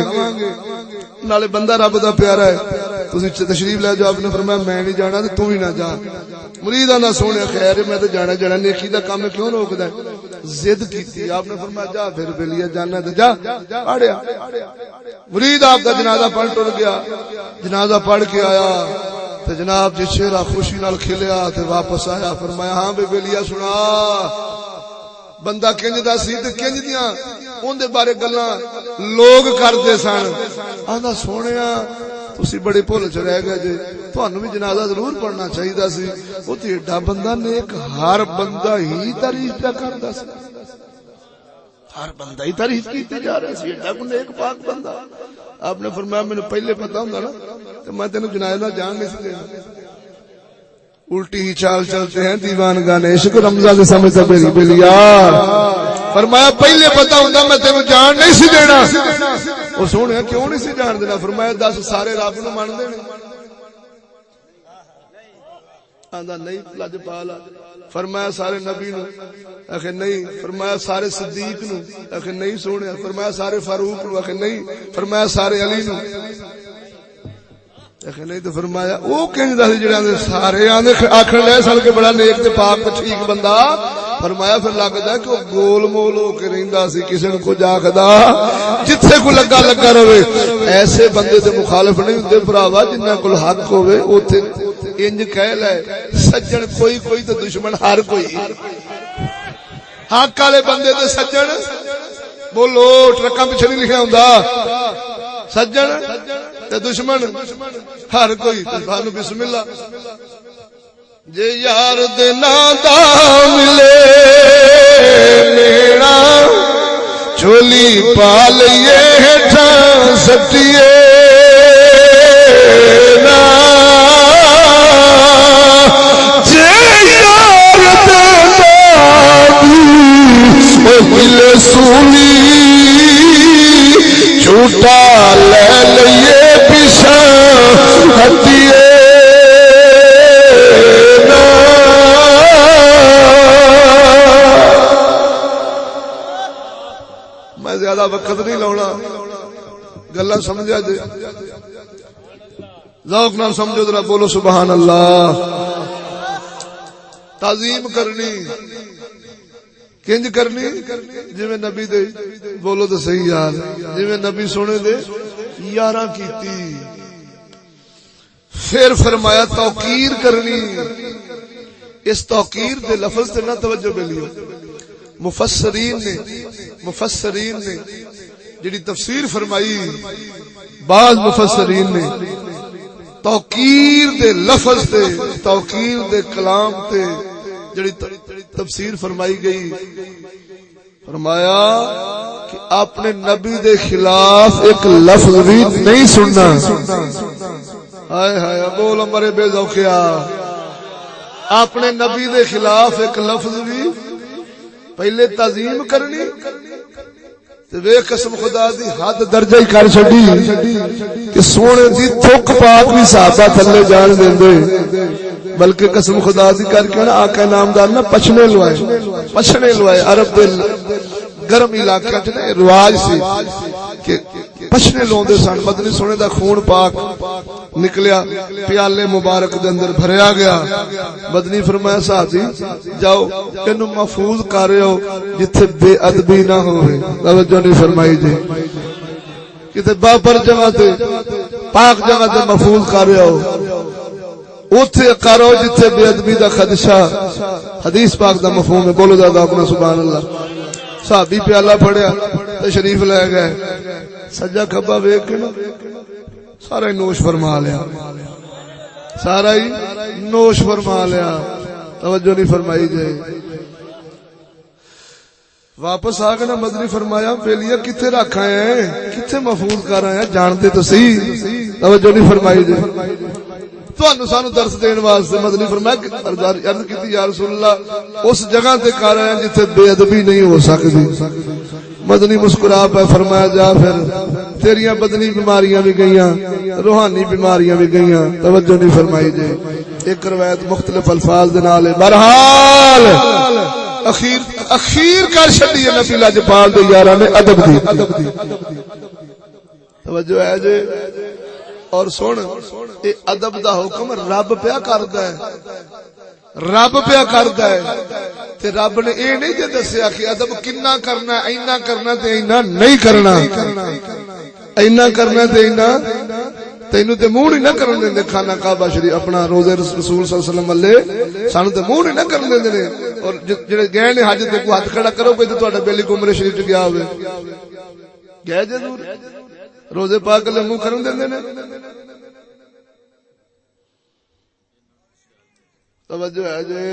نالے بندہ رب دا پیارا ہے, تسی تشریف لے جاؤ. آپ نے فرمایا میں نہیں جانا تے تو بھی نہ جا. مرید آندا سونے خیر میں تے جانا جانا, نیکی دا کام کیوں روکدا ہے؟ ضد کیتی. آپ نے فرمایا جا پھر بلیا جانا تے جا. پڑھیا مرید آپ دا جنازہ پڑھ ٹر گیا. جنازہ پڑھ کے آیا تے جناب جی چہرہ خوشی نال کھلیا تے واپس آیا. فرمایا ہاں بے بلیا سنا, بندہ کنج دا سی تے کنج دیاں اون دے بارے گلاں لوگ کردے سن. آندا سونیا تسی بڑے بھول چ رہ گئے جے, تھانوں بھی جنازہ ضرور پڑھنا چاہیدا سی. او تے ایڈا بندہ نیک, ہر بندہ ہی تعریف پہ کردا سی, ہر بندہ ہی تعریف کیتی جا رہا سی. ایڈا کو نیک پاک بندہ. آپ نے فرمایا مینوں پہلے پتہ ہوندا نا تے میں تینوں جنازہ جان نہیں سی دینا. الٹی ہی چال چلتے ہیں دیوان گانے عشق رمضان سے سمجھتا میری بلیا. فرمایا پہلے پتہ ہوندا میں تینوں جان نہیں سی دینا. او سونے کیوں نہیں سی جان دینا؟ فرمایا 10 سارے رب نو من دے نے. آندا نہیں لاجپالا. فرمایا سارے نبی نو, آخے نہیں. فرمایا سارے صدیق نو, آخے نہیں سونے. فرمایا سارے فاروق نو, آخے نہیں. فرمایا سارے علی نو, آخے نہیں. تو فرمایا او کنج دا سی جڑے سارے آندے آکھن لے سن کے بڑا نیک تے پاک ٹھیک بندہ. فرمایا پھر لگدا کہ گول مول ہو کے رہندا سی, کسے نو کچھ آکھدا جتھے کو لگا لگا رہے. ایسے بندے تے مخالف نہیں ہوندے بھراوا, جنہاں کول حق ہوے اوتھے انج کہہ لے سجن کوئی کوئی تے دشمن ہر کوئی. حق والے بندے تے سجن بولو, ٹرکاں پیچھے نہیں لکھیا ہوندا سجن تے دشمن ہر کوئی. سانو بسم اللہ جے یار دے ناں دا ملے میرا چولی پا لئیے ہٹھاں سٹیے نا. جے یار دے ناں ملے سونی جھوٹا لے لئیے پیچھے ہٹیے نا. میں زیادہ وقت نہیں لاؤنا، گلا سمجھا جے، ذوق نال سمجھو ذرا، بولو سبحان اللہ۔ تعظیم کرنی کنج کرنی جویں نبی دے، بولو تو صحیح یار، جویں نبی سونے دے یاراں کیتی۔ پھر فرمایا توقیر کرنی، اس توقیر دے لفظ تے نہ توجہ ملیو۔ مفسرین نے جڑی تفسیر فرمائی، بعض مفسرین نے توقیر دے لفظ تے، توقیر دے کلام تے جڑی تفسیر فرمائی گئی، فرمایا کہ اپنے نبی دے خلاف ایک لفظ بھی نہیں سننا۔ ہائے ہائے بول مرے بے ذوقیا، اپنے نبی دے خلاف ایک لفظ بھی، پہلے تعظیم کرنی تے وے قسم خدا دی حد درجہ ہی کر چھڈی کہ سونے دی تھک پاک بھی صحابہ تھلے جان دیندے، بلکہ قسم خدا دی کر کے نا آقا نامدار نا پچھنے لوائے۔ عرب دے گرم علاقہ چ نا رواج سی کہ پچھنے لوندے سن، مدنی سونے دا خون پاک نکلیا، پیالے مبارک دے اندر بھریا گیا۔ مدنی فرمایا ساتھی جاؤ اینو محفوظ کریو جتھے بے ادبی نہ ہوئے، توجہ نہیں فرمائی جی، کتے بابر جگہ تے پاک جگہ تے محفوظ کریو، اوتھے کرو جتھے بے ادبی دا خدشہ۔ حدیث پاک دا مفہوم ہے، بولو دادا اپنا سبحان اللہ۔ صحابی پیالہ پھڑیا تشریف لے گئے، سجا کھبا ویکھ کے نا سارا ہی نوش فرما لیا، سارا ہی نوش فرما لیا، توجہ نہیں فرمائی جائے۔ واپس آ کے نا مدنی فرمایا بیلیا کتنے رکھ آئے ہیں، کتنے محفوظ کر آئے ہیں، جانتے تو صحیح، توجہ نہیں فرمائی جائے۔ تو سانو درس دین واسطے مدنی فرمایا عرض کیتی یا رسول اللہ اس جگہ تے کر رہے ہیں جتھے بے ادبی نہیں ہو سکتی۔ مدنی مسکرا پہ فرمایا جا پھر تیریاں بدنی بیماریاں بھی گئیاں، روحانی بیماریاں بھی گئیاں، توجہ نہیں فرمائی جے۔ ایک روایت مختلف الفاظ دے نال ہے، بہرحال اخیر کر چھڈی ہے نبی لاجپال دے یاراں نے ادب دی، توجہ ہے جے۔ اور سن اے ادب دا حکم رب پیا کردا ہے، رب پیا کردا ہے تے رب نے اے نہیں جے دسیا کہ ادب کنا کرنا، اینا کرنا تے اینا نہیں کرنا، اینا کرنا تے اینا، تینوں تے منہ نہیں نہ کرن دیندے کھانا کعبہ شریف اپنا روزے رسول صلی اللہ علیہ وسلم والے، سانو تے منہ نہیں نہ کرن دیندے نے۔ اور جڑے گئے نے حج تے کوئی ہاتھ کھڑا کرو کوئی تے تہاڈا بیلی عمرے شریف چ گیا ہوے، گئے جے دور روزے پاک لے منہ کرن دیندے نے، توجہ ہے جے۔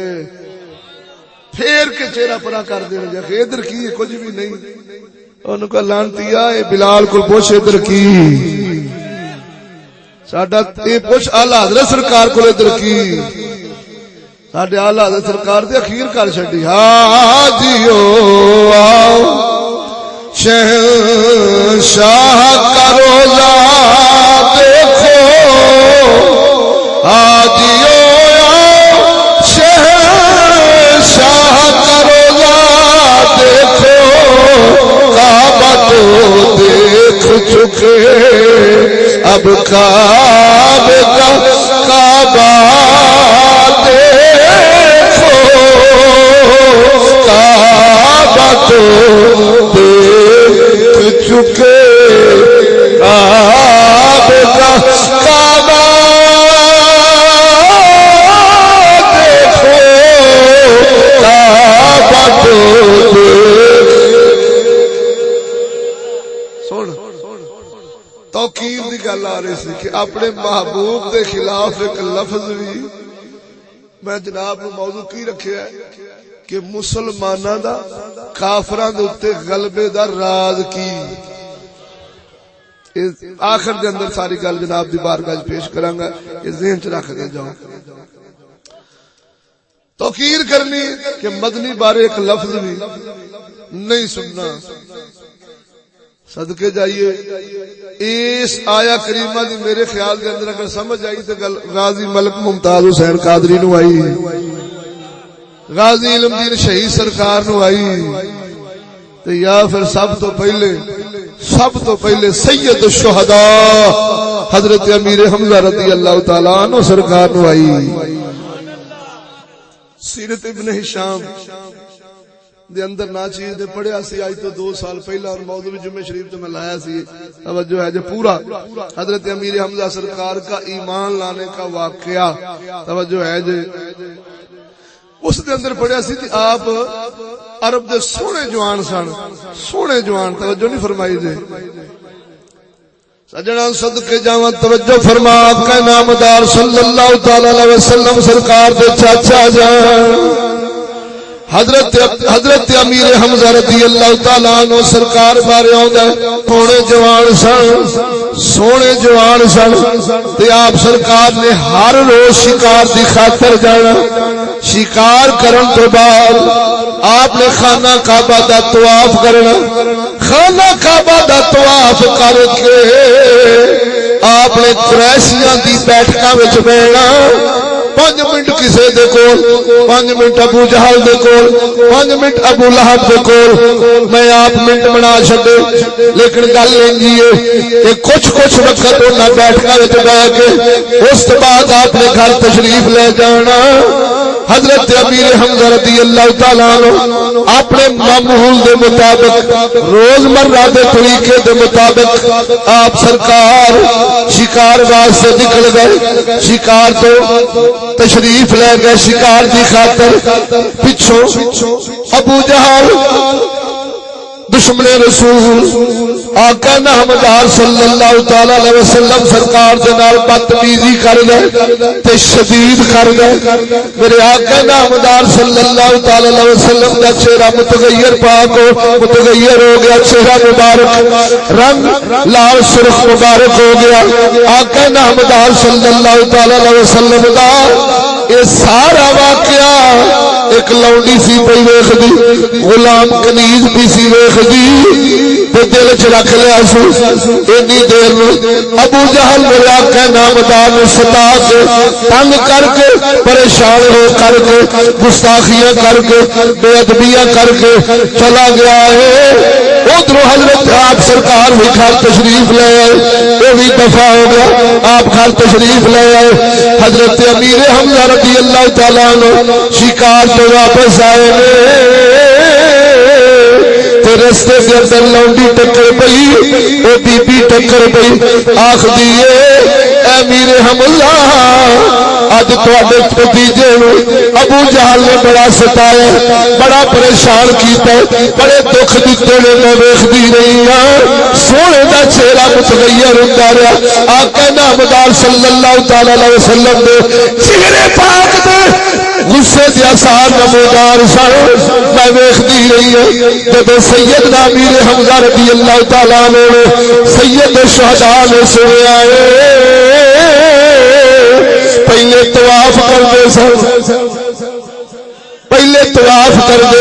پھیر کے چہرہ پرا کر دین جے کہ ادھر کی کچھ بھی نہیں، انہوں کا لانتیا اے بلال کو پوچھ ادھر کی، ساڈا اے پوچھ اعلی حضرت سرکار کو ادھر کی، ساڈے اعلی حضرت سرکار دے اخیر کر چھڈی۔ ہاں جیو آؤ شہنشاہ کا روزہ دیکھو، ہاں جیو دیکھ چکے اب کعبے کا کعبہ دیکھو، کعبہ تو دیکھ چکے کعبے کا کعبہ دیکھو، کعبہ تو توقیر دی گل آ رہی سی کہ اپنے محبوب دے خلاف ایک لفظ بھی میں جناب نو موضوع کی رکھیا ہے کہ مسلماناں دا کافراں دے اوتے غلبے دا راز کی۔ آخر دے اندر ساری گل جناب دی بارگاہ وچ پیش کراں گا، کہ ذہن چ رکھ کے جاؤ۔ توقیر کرنی کہ مدنی بارے ایک لفظ بھی نہیں سننا۔ صدقے جائیے اس آیا کریمہ دی میرے خیال کے اندر اگر سمجھ آئی تو غازی ملک ممتاز حسین قادری نو آئی، غازی علم دین شہید سرکار نو آئی، تے یا پھر سب تو پہلے سید الشہداء حضرت امیر حمزہ رضی اللہ تعالیٰ عنہ سرکار نو آئی. سیرت ابن ہشام دے اندر نا چیز دے پڑھیا سی آج تو 2 سال پہلا اور موضوع جمعہ شریف تو میں لایا سی. توجہ ہے جو پورا حضرت امیر حمزہ سرکار کا ایمان لانے کا واقعہ توجہ ہے جو اس دے اندر پڑھیا سی. آپ عرب دے سونے جوان سن, سونے جوان توجہ نہیں فرمائی جے سجنا صدقے جاواں توجہ فرما. آپ کا نامدار صلی اللہ تعالی علیہ وسلم سرکار دے چاچا جان حضرت امیر حمزہ رضی اللہ تعالیٰ عنہ سرکار بارے آندا ہے سونے جوان سن تے آپ سرکار نے ہر روز شکار دی خاطر جانا. شکار کرن تو بعد آپ نے خانہ کعبہ دا طواف کرنا. خانہ کعبہ دا طواف کر کے آپ نے قریشیاں دی بیٹھکاں وچ بیٹھنا. 5 منٹ کسے دے کول, 5 منٹ ابو جہل دے کول, 5 منٹ ابو لہب دے کول. میں آپ منٹ بنا چھڈے لیکن گل انجی ہے کہ کچھ وقت انہاں بیٹھکاں وچ بیٹھ کے اس تو بعد آپ نے گھر تشریف لے جانا. حضرت امیر حمزہ رضی اللہ تعالیٰ عنہ اپنے معمول دے مطابق روزمرہ دے طریقے دے مطابق آپ سرکار شکار واسطے نکل گئے. شکار تو تشریف لے گئے شکار دی خاطر. پچھوں ابو جہل دشمن رسول آقا نامدار صلی اللہ تعالی علیہ وسلم سرکار دے نال بدتمیزی کر گئے تے شدید کر گئے. میرے آقا نامدار صلی اللہ تعالی علیہ وسلم دا چہرہ متغیر پاک متغیر ہو گیا. چہرہ مبارک رنگ لال سرخ مبارک ہو گیا. آقا نامدار صلی اللہ تعالی علیہ وسلم دا یہ سارا واقعہ ایک لونڈی سی پئی ویکھدی غلام کنیز بھی سی ویکھدی تے دل چ رکھ لیا سو. اینی دیر نو ابو جہل میرے آقا نامدار نو ستا کے تنگ کر کے پریشان ہو کر کے گستاخیاں کر کے بے ادبیاں کر کے چلا گیا ہے. ادھر حضرت آپ سرکار بھی گھر تشریف لے آئے, وہ بھی دفاع ہو گیا. آپ گھر تشریف لے آئے. حضرت امیر حمزہ رضی اللہ تعالیٰ عنہ شکار تو واپس آئے تے رستے کے اندر لونڈی ٹکر پئی, وہ بی بی ٹکر پئی. آخ دیے امیر حمزہ اج تواڈے بھتیجے نو ابو جہل نے بڑا ستایا, بڑا پریشان کیتا, بڑے دکھ دتے نے. میں ویکھدی رہی ہاں سونے دا چہرہ متغیر ہوندا رہیا. آقا نامدار صلی اللہ تعالی علیہ وسلم دے چہرے پاک دے غصے دے آثار نمودار سن. میں ویکھدی رہی ہاں جب سیدنا امیر حمزہ رضی اللہ تعالی عنہ سید الشہداء نے سنیا پہلے طواف کرتے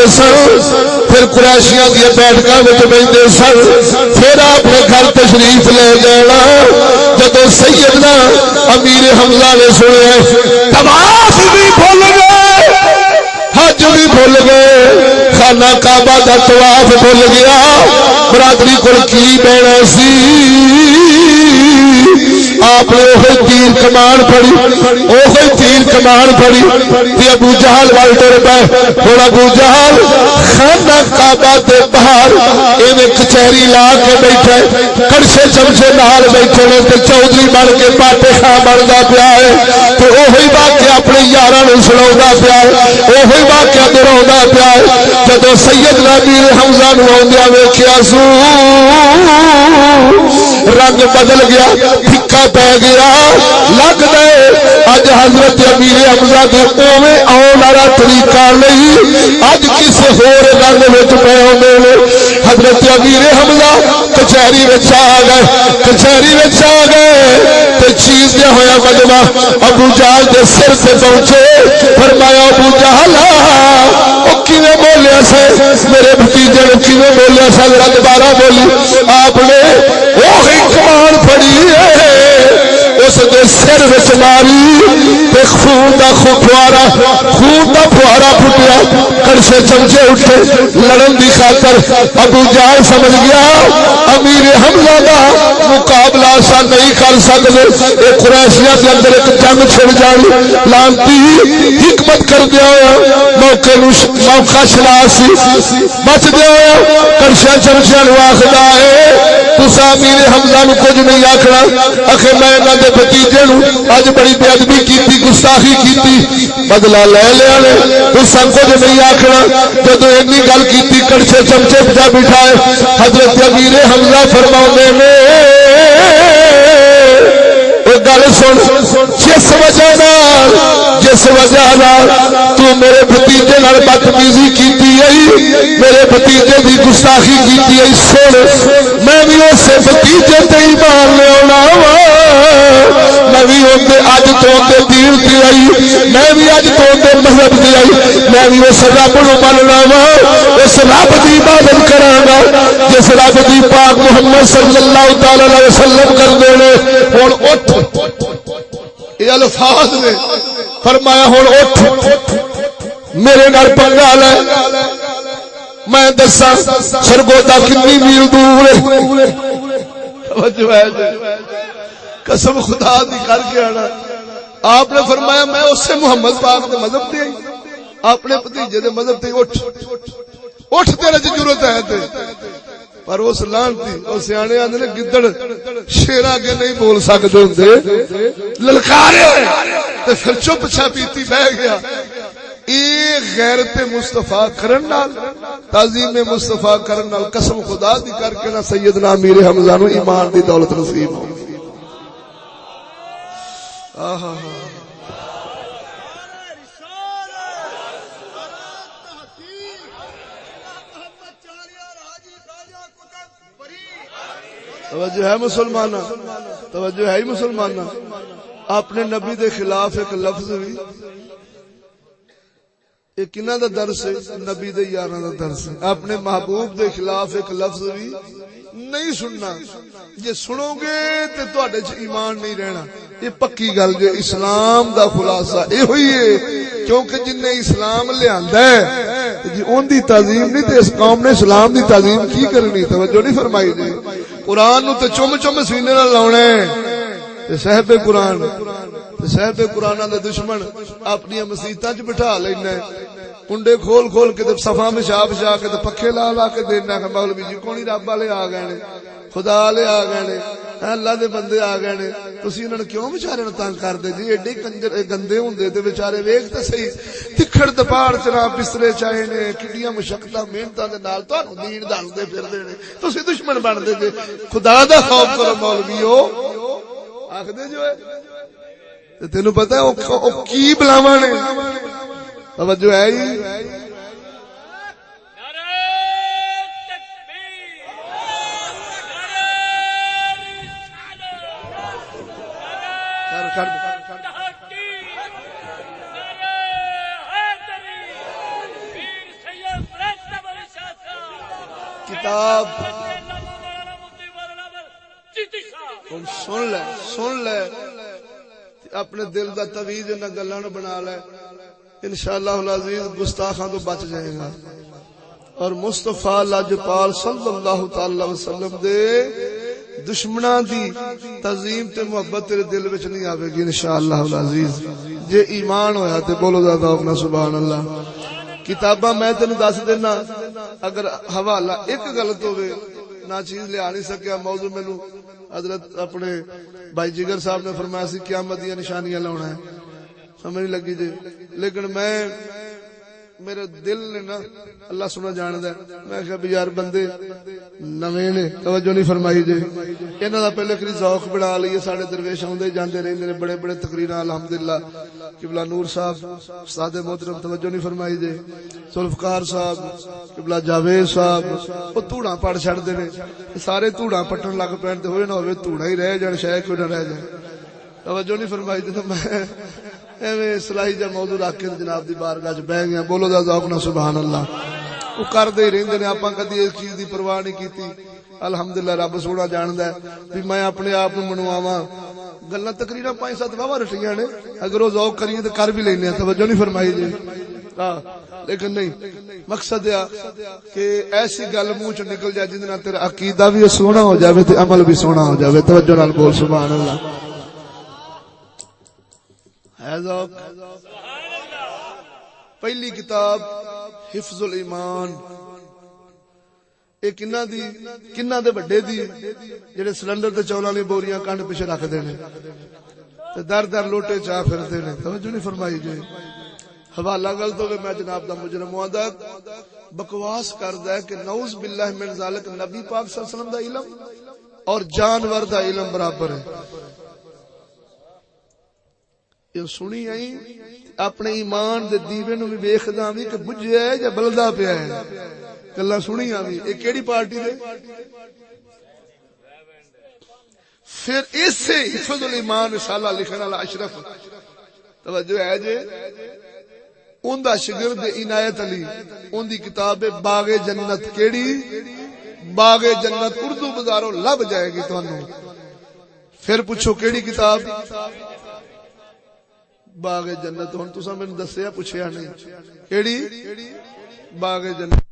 سن پھر قریشیاں دی بیٹھکاں وچ بیٹھتے سن. پھر آپ نے گھر تشریف لے جانا. جدوں سیدنا امیر حمزہ نے سنیا طواف بھی بھول گئے, حج بھی بھول گئے, خانہ کعبہ دا طواف بھول گیا. برادری کول کی بہنا سی. آپ نے وہی تیر کمان پڑی تے ابو جہل وال ٹر پے. ہن ابو جہل خانہ کعبہ دے باہر ایویں کچہری لا کے بیٹھا ہے, کڑچے چمچے نال بیٹھے نے تے چودھری بن کے پاٹے خاں بندا پیا ہے. تے اوہی واقعہ اپنے یاراں نوں سناوندا پیا ہے, اوہی واقعہ دہراوندا پیا ہے. جدوں سیدنا امیر حمزہ نوں آوندیاں ویکھیا سو رنگ بدل گیا, پھکا پی گیا. لگ گئے اج حضرت امیر حمزہ دے اوویں آن والا طریقہ نہیں, اج کسے ہور رنگ وچ پے ہوندے نے. حضرت امیر حمزہ کچہری وچ آ گئے تے چیز دے ہویا مجمع ابو جہل دے سر تے پہنچے. فرمایا ابو جہل او کیویں بولیا سے میرے بھتیجے نوں کیویں بولیا سے, ذرا دوبارہ بولی. آپ نے وہی کمان پھڑی اس دے سر وچ ماری تے خون دا فوارا خون دا فوارا پھٹیا کڑچے چمچے اٹھے لڑن دی خاطر ابو جہل سمجھ گیا امیر حمزہ دا مقابلہ سا نہیں کر سکتے اے قریشیاں دے اندر ایک جنگ چھڑ جانی لانتی حکمت کر دیا موقع شناسی بچ دیا کڑچے چمچے آخدا ہے تسا امیر حمزہ نو کچھ نہیں آکھنا آخر میں انہاں دے بھتیجے نو اج بڑی بے ادبی کیتی گستاخی کیتی بدلہ لے لیا نے تسا کچھ نہیں آکھنا جدو اینی گل کیتی کڑچے چمچے پجا بٹھائے حضرت امیر حمزہ فرماؤندے نے گل سن جس وجہ نال تو میرے بھتیجے نال بدتمیزی کیتی ہے میرے بھتیجے دی گستاخی کیتی ہے سن میں بھی اسے بھتیجے تے ایمان لے آنا وا میں بھی اندے اج تو تے دین تے آئی میں بھی اج تو تے مذہب تے آئی میں بھی اس رب نو مننا وا اس رب دی عبادت کراں گا جس رب دی پاک محمد صلی اللہ تعالی علیہ وسلم کردے نے ہن اٹھ یہ الفاظ نے فرمایا ہن اٹھ میرے نال پنگا لے میں دساں سرگودا کتنی میل دور ہے قسم خدا دی کر کے آنا آپ نے فرمایا میں اس سے محمد پاک دے مذہب تے اپنے بھتیجے دے مذہب تے اٹھ تیرے چ ضرورت ہے تے پر اس لانتی اور سیانے آندے نے گدڑ شیراں اگے نہیں بول سکدے ہوندے للکارے تے پھر چپ چھپیتی بیٹھ گیا اے غیرت مصطفیٰ کرن نال تعظیم مصطفیٰ کرن نال قسم خدا دی کر کے نا سیدنا امیر حمزہ نو ایمان دی دولت نصیب ہو آہا توجہ ہے مسلمانہ توجہ ہے مسلمانہ اپنے نبی دے خلاف ایک لفظ بھی ایک انہاں دا درس ہے نبی دے یاراں دا درس ہے اپنے محبوب دے خلاف ایک لفظ بھی نہیں سننا جے سنو گے تے تواڈے چ ایمان نہیں رہنا یہ پکی گل جے اسلام دا خلاصہ اے ہوئی ہے کیونکہ جن نے اسلام لےاندا ہے جی اون دی تعظیم نہیں تے اس قوم نے اسلام دی تعظیم کی کرنی توجہ نہیں فرمائی جی قرآن نو تے چم چم سینے نال لاونا ہے تے صاحب قرآن تے صاحب قرآن دے دشمن اپنی مسیتاں چ بٹھا لینا ہے کنڈے کھول کھول کے تے صفاں میں شاپ شا کے تے پکھے لا لا کے دینا ہے مولوی جی کونی رب والے آ گئے نے خدا والے آ گئے نے اللہ دے بندے آ گئے نے تسی انہاں نوں کیوں بیچارے نوں تنگ کردے جی ایڈے کنجر گندے ہوندے تے بیچارے ویکھ تے صحیح تکھڑ دپاڑ چنا بسترے چائے نے کڈیاں مشقتاں محنتاں دے نال تانوں دین دسدے پھردے نے تسی دشمن بندے جے خدا دا خوف کرو مولویو آکھدے جو ہے تے تینوں پتہ ہے او کی بلاواں نے توجہ ہے جی کتاب سن لے اپنے دل دا تویز انہاں گلاں نوں بنا لے انشاءاللہ العزیز گستاخاں تو بچ جائے گا اور مصطفیٰ لاجپال صلی اللہ تعالی وسلم دے دشمناں دی تعظیم تے محبت تیرے دل وچ نہیں آوے گی انشاءاللہ العزیز جے ایمان ہویا تے بولو ذرا اپنا سبحان اللہ کتاباں میں تینوں دس دینا اگر حوالہ ایک غلط ہوئے نہ چیز لے آ نہیں سکیا موضوع مینوں حضرت اپنے بھائی جگر صاحب نے فرمایا سی قیامت دی نشانیاں لاونا ہے سمجھ نہیں لگی جی لیکن میں میرے دل نے نا اللہ سنا جاندا ہے میں کہا بھی یار بندے نویں نے توجہ نہیں فرمائی جی انہاں دا پہلے کری ذوق بنا لئیے ساڈے درویش اوندے جاندے رہندے نے بڑے بڑے تقریراں الحمدللہ قبلہ نور صاحب استاد محترم توجہ نہیں فرمائی جی ذوالفقار صاحب قبلہ جاوید صاحب او توڑاں پڑ چھڑدے نے سارے توڑاں پٹن لگ پین تے ہوئے نہ ہوئے توڑا ہی رہ جان شاید کوئی نہ رہ جائے توجہ نہیں فرمائی تے میں ایویں اصلاحی جا موضوع رکھ کے جناب دی بارگاہ وچ بیٹھ گیا بولو ذرا ذوق نال سبحان اللہ وہ کردے ہی رہندے نے آپاں کدی اس چیز دی پرواہ نہیں کیتی الحمدللہ رب سونا جاندا ہے بھی میں اپنے آپ نوں منواواں گلاں تقریراں 5-7 واہ رٹیاں نے اگر وہ ذوق کریے تو کر بھی لینے ہیں توجہ نہیں فرمائی جی لیکن نہیں مقصد ہے کہ ایسی گل منہ چ نکل جائے جس نال تیرا عقیدہ بھی سونا ہو جاوے تے عمل بھی سونا ہو جاوے توجہ نال بول سبحان اللہ ہے ذوق پہلی کتاب حفظ الایمان ایک کنہ دے بڑے دی جڑے سلنڈر تے چولاں دی بوریاں کنڈ پیچھے رکھ دے نے تے در در لوٹے چا پھردے نے توجہ نہیں فرمائی جی حوالہ غلط ہوگا میں جناب دا مجرم ہوا بکواس کردا ہے کہ نعوذ باللہ من ذالک نبی پاک صلی اللہ علیہ وسلم دا علم اور جانور دا علم برابر ہے یہ سنی آئی اپنے ایمان دے دیوے نو بھی ویکھدا وی کہ بجھیا ہے یا بلدا پیا ہے گلاں سنی آوی اے کیڑی پارٹی دے پھر اس سے حفظ الایمان رسالہ لکھن والا اشرف توجہ ہے جی ان دا شگرد عنایت علی ان دی کتاب باغ جنت کیڑی باغ جنت اردو بازاروں لب جائے گی تانوں پھر پوچھو کیڑی کتاب باغ جنت ہن تساں مینوں دسیا پوچھیا نہیں کیڑی باغ جنت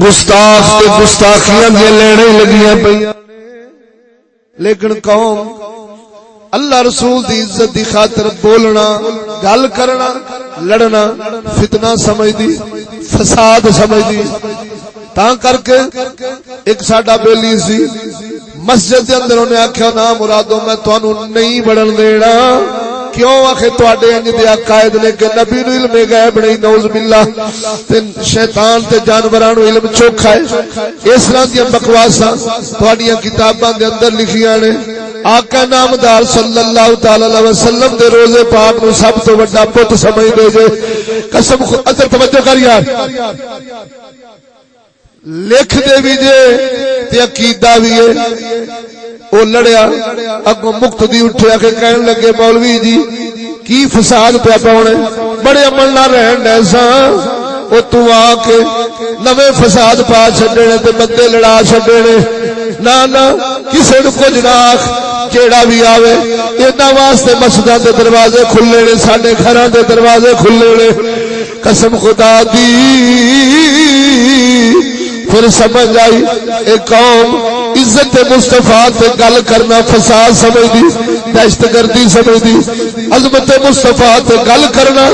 گستاخ تے گستاخیاں دے لینے لگیاں پئی لیکن قوم اللہ رسول دی عزت دی خاطر بولنا گل کرنا لڑنا فتنہ سمجھ دی فساد سمجھ دی تاں کر کے ایک ساڈا بیلی سی مسجد دے اندر انہیں آکھیا نا مرادو میں تانوں نہیں بڑھن دینا کیوں آخے تواڈے انج دے عقائد نے کہ نبی نو علم غیب نہیں نعوذ باللہ تے شیطان تے جانوراں نو علم چوکھا ہے اس طرح دی بکواساں تواڈیاں کتاباں دے اندر لکھیاں نے آقا نامدار صلی اللہ تعالی علیہ وسلم دے روزے پاک نو سب تو بڑا پت سمجھ دے جے قسم اثر توجہ کر یار لکھ دے بھی جے تے عقیدہ بھی ہے او لڑیا اگوں مقتدی اٹھیا کہ کہن لگے مولوی جی کی فساد پیا پاونے بڑے عمل نہ رہن دے ساں او تو آ کے نویں فساد پا چھڈے تے بندے لڑا چھڈے نہ کسے نو کچھ نہ آکھ جیڑا بھی آوے انہاں واسطے مسجداں دے دروازے کھلے نے ساڈے گھراں دے دروازے کھلے نے قسم خدا دی پھر سمجھ آئی ایک قوم عزت مصطفیٰ تے گل کرنا فساد سمجھ دی دہشت گردی سمجھ دی عظمت مصطفیٰ تے گل کرنا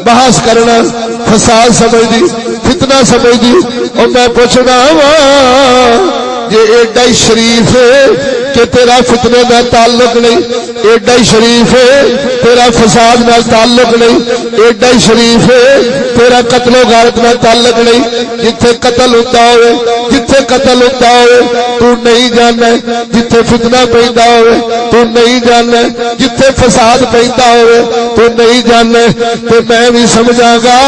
بحث کرنا فساد سمجھ دی فتنہ سمجھ دی اور میں پوچھنا وا یہ ایڈا ہی شریف ہے کہ تیرا فتنے کا تعلق نہیں ایڈا ہی شریف ہے تیرا فساد نال تعلق نہیں ایڈا ہی شریف ہے تیرا قتل و غارت نال تعلق نہیں جتھے قتل ہوتا ہوئے جتھے قتل ہوتا ہوئے تو نہیں جاننا جتھے فتنہ پیندا ہوئے تو نہیں جاننا جتھے فساد پیندا ہوئے تو نہیں جاننا تے میں بھی سمجھاں گا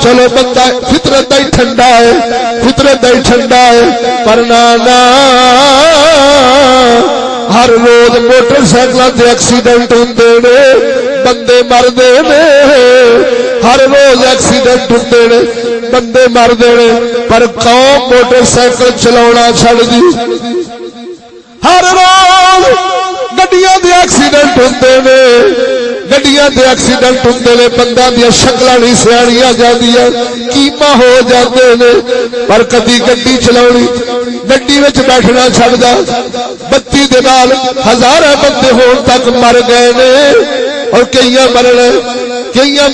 چلو بندہ فطرت ہی ٹھنڈا ہے فطرت ہی ٹھنڈا ہے پر نہ ہر روز موٹر سائیکل دے ایکسیڈنٹ ہوندے نے بندے مردے نے ہر روز ایکسیڈنٹ ہوندے نے بندے مردے نے پر قوم موٹر سائیکل چلاونا چھڑ دی ہر روز گڈیاں دے ایکسیڈنٹ ہوندے نے گڈیاں دے ایکسیڈنٹ ہوندے نے بنداں دی شکلاں نہیں سیاڑیاں جاندیاں کیما ہو جاندے نے پر کدی گڈی چلاونی گڈی وچ بیٹھنا چھڑدا بتی دے نال ہزاراں بندے ہون تک مر گئے نے اور کئیاں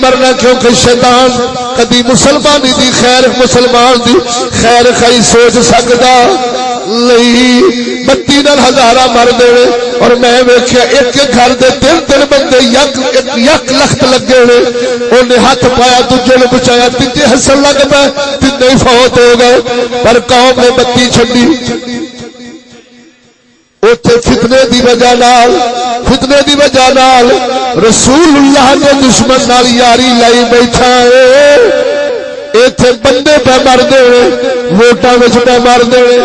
مرنا کیونکہ شیطان کدی مسلمانی دی خیر مسلمان دی خیر خی سوچ سکدا نہیں بتی نال ہزاراں مر دے اور میں ویکھیا ایک گھر دے تین بندے یک لخت لگے نے اونے ہاتھ پایا دوجے نوں بچایا تیجے ہسن لگ پے تینے فوت ہو گئے پر قوم نے بتی چھڈی اوتھے فتنے دی وجہ نال رسول اللہ نے دشمن نال یاری لائی بیٹھا ہے ایتھے بندے پہ مردے نے ووٹاں وچ پہ مردے نے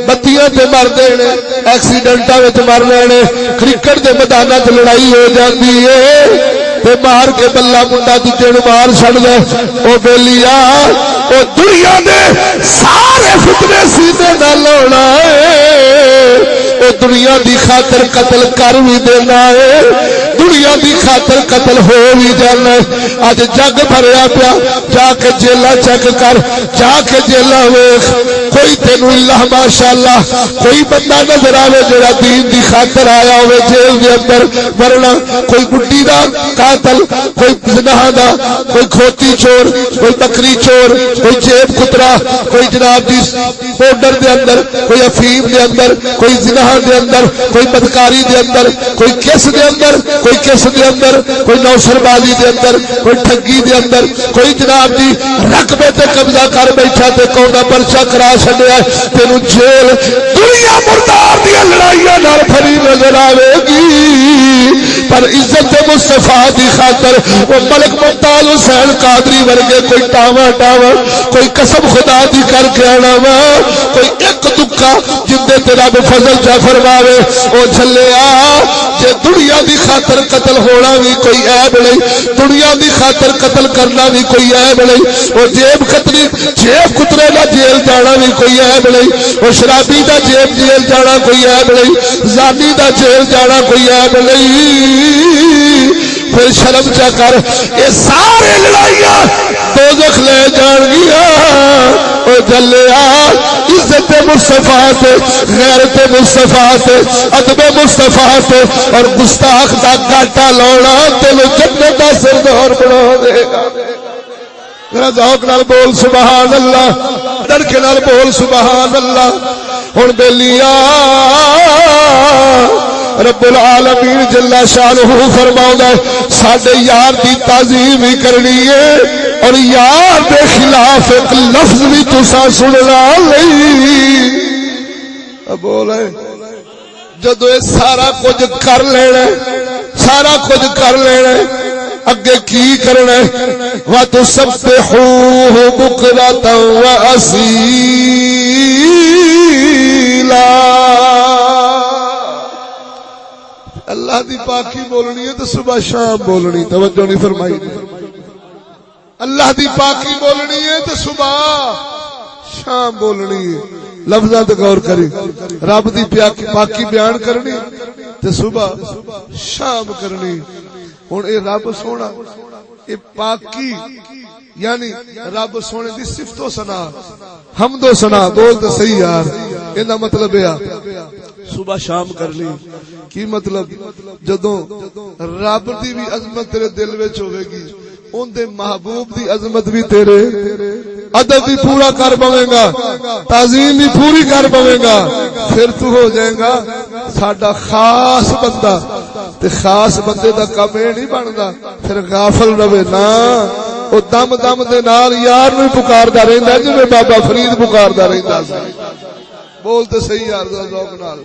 بتیاں تے مردے نے ایکسیڈنٹاں وچ مرنے نے کرکٹ دے میداناں تے لڑائی ہو جاندی ہے تے مار کے بلا منڈا دوجے نوں مار چھڑدا او بیلیا او دنیا دے سارے فتنے سیدھے نال ہونا ہے او دنیا دی خاطر قتل کر بھی دینا ہے دنیا دی خاطر قتل ہو بھی جانا ہے اج جگ بھریا پیا جا کے جیلا چیک کر جا کے جیلا ویکھ کوئی تینوں اللہ ماشاءاللہ کوئی بندہ نظر آوے جڑا دین دی خاطر آیا ہوئے جیل دے اندر ورنہ کوئی بڈی دا قاتل کوئی زنا دا کوئی کھوتی چور کوئی بکری چور کوئی جیب کترا کوئی جناب دی پاؤڈر دے اندر کوئی افیم دے اندر کوئی زنا دے اندر کوئی بدکاری دے اندر کوئی کس دے اندر کوئی کس دے اندر کوئی نوسر بازی دے اندر کوئی ٹھگی دے اندر کوئی جناب دی رقبے تے قبضہ کر بیٹھا تے کونا پرچہ کرا چھڈیا تینوں جیل دنیا مردار دی لڑائیاں نال بھری نظر آوے گی پر عزت مصطفیٰ دی خاطر وہ ملک ممتاز حسین قادری ورگے کوئی ٹاوا کوئی قسم خدا دی کر کے آنا وا کوئی ایک دکا جندے تیرا بے فضل جا فرماوے او جھلیا جے دنیا دی خاطر قتل ہونا بھی کوئی عیب نہیں دنیا دی خاطر قتل کرنا بھی کوئی عیب نہیں او جیب کترے دا جیل جانا بھی کوئی عیب نہیں او شرابی دا جیل جانا کوئی عیب نہیں زانی دا جیل جانا کوئی عیب نہیں پھر شرم چا کر یہ سارے لڑائیاں دوزخ لے جان گیا او جلیا عزت مصطفیٰ تے غیرت مصطفیٰ تے ادب مصطفیٰ تے اور گستاخ دا گاٹا لاؤنا تینوں جنت دا سردار بنا دے گا میرا ذوق نال بول سبحان اللہ ڈر کے نال بول سبحان اللہ ہن بیلیا رب العالمین جل شانہ فرماؤندا ہے ساڈے یار دی تعظیم ہی کرنی ہے اور یار دے خلاف ایک لفظ بھی تساں سننا نہیں بولے جدو یہ سارا کچھ کر لینا سارا کچھ کر لینا اگے کی کرنا وَتُسَبِّحُوهُ بُكْرَةً وَأَصِيلًا اللہ دی پاکی بولنی ہے تو صبح شام بولنی توجہ نہیں فرمائی اللہ دی پاکی بولنی ہے تو صبح شام بولنی ہے لفظاں تے غور کری رب دی پاکی بیان کرنی تے صبح شام کرنی ہن اے رب سونا اے پاکی یعنی رب سونے دی صفت و ثنا حمد و ثنا بول تے صحیح یار ایندا مطلب ہے صبح شام کر لی کی مطلب جدوں رب دی بھی عظمت تیرے دل وچ ہوے گی اون دے محبوب دی عظمت بھی تیرے ادب بھی پورا کر پویں گا تعظیم بھی پوری کر پویں گا پھر تو ہو جائے گا ساڈا خاص بندہ تے خاص بندے دا کم اے نہیں بندا پھر غافل رہے نا او دم دم دے نال یار نوں پکاردا رہندا جویں بابا فرید پکاردا رہندا سی بول تے صحیح یار ذوق نال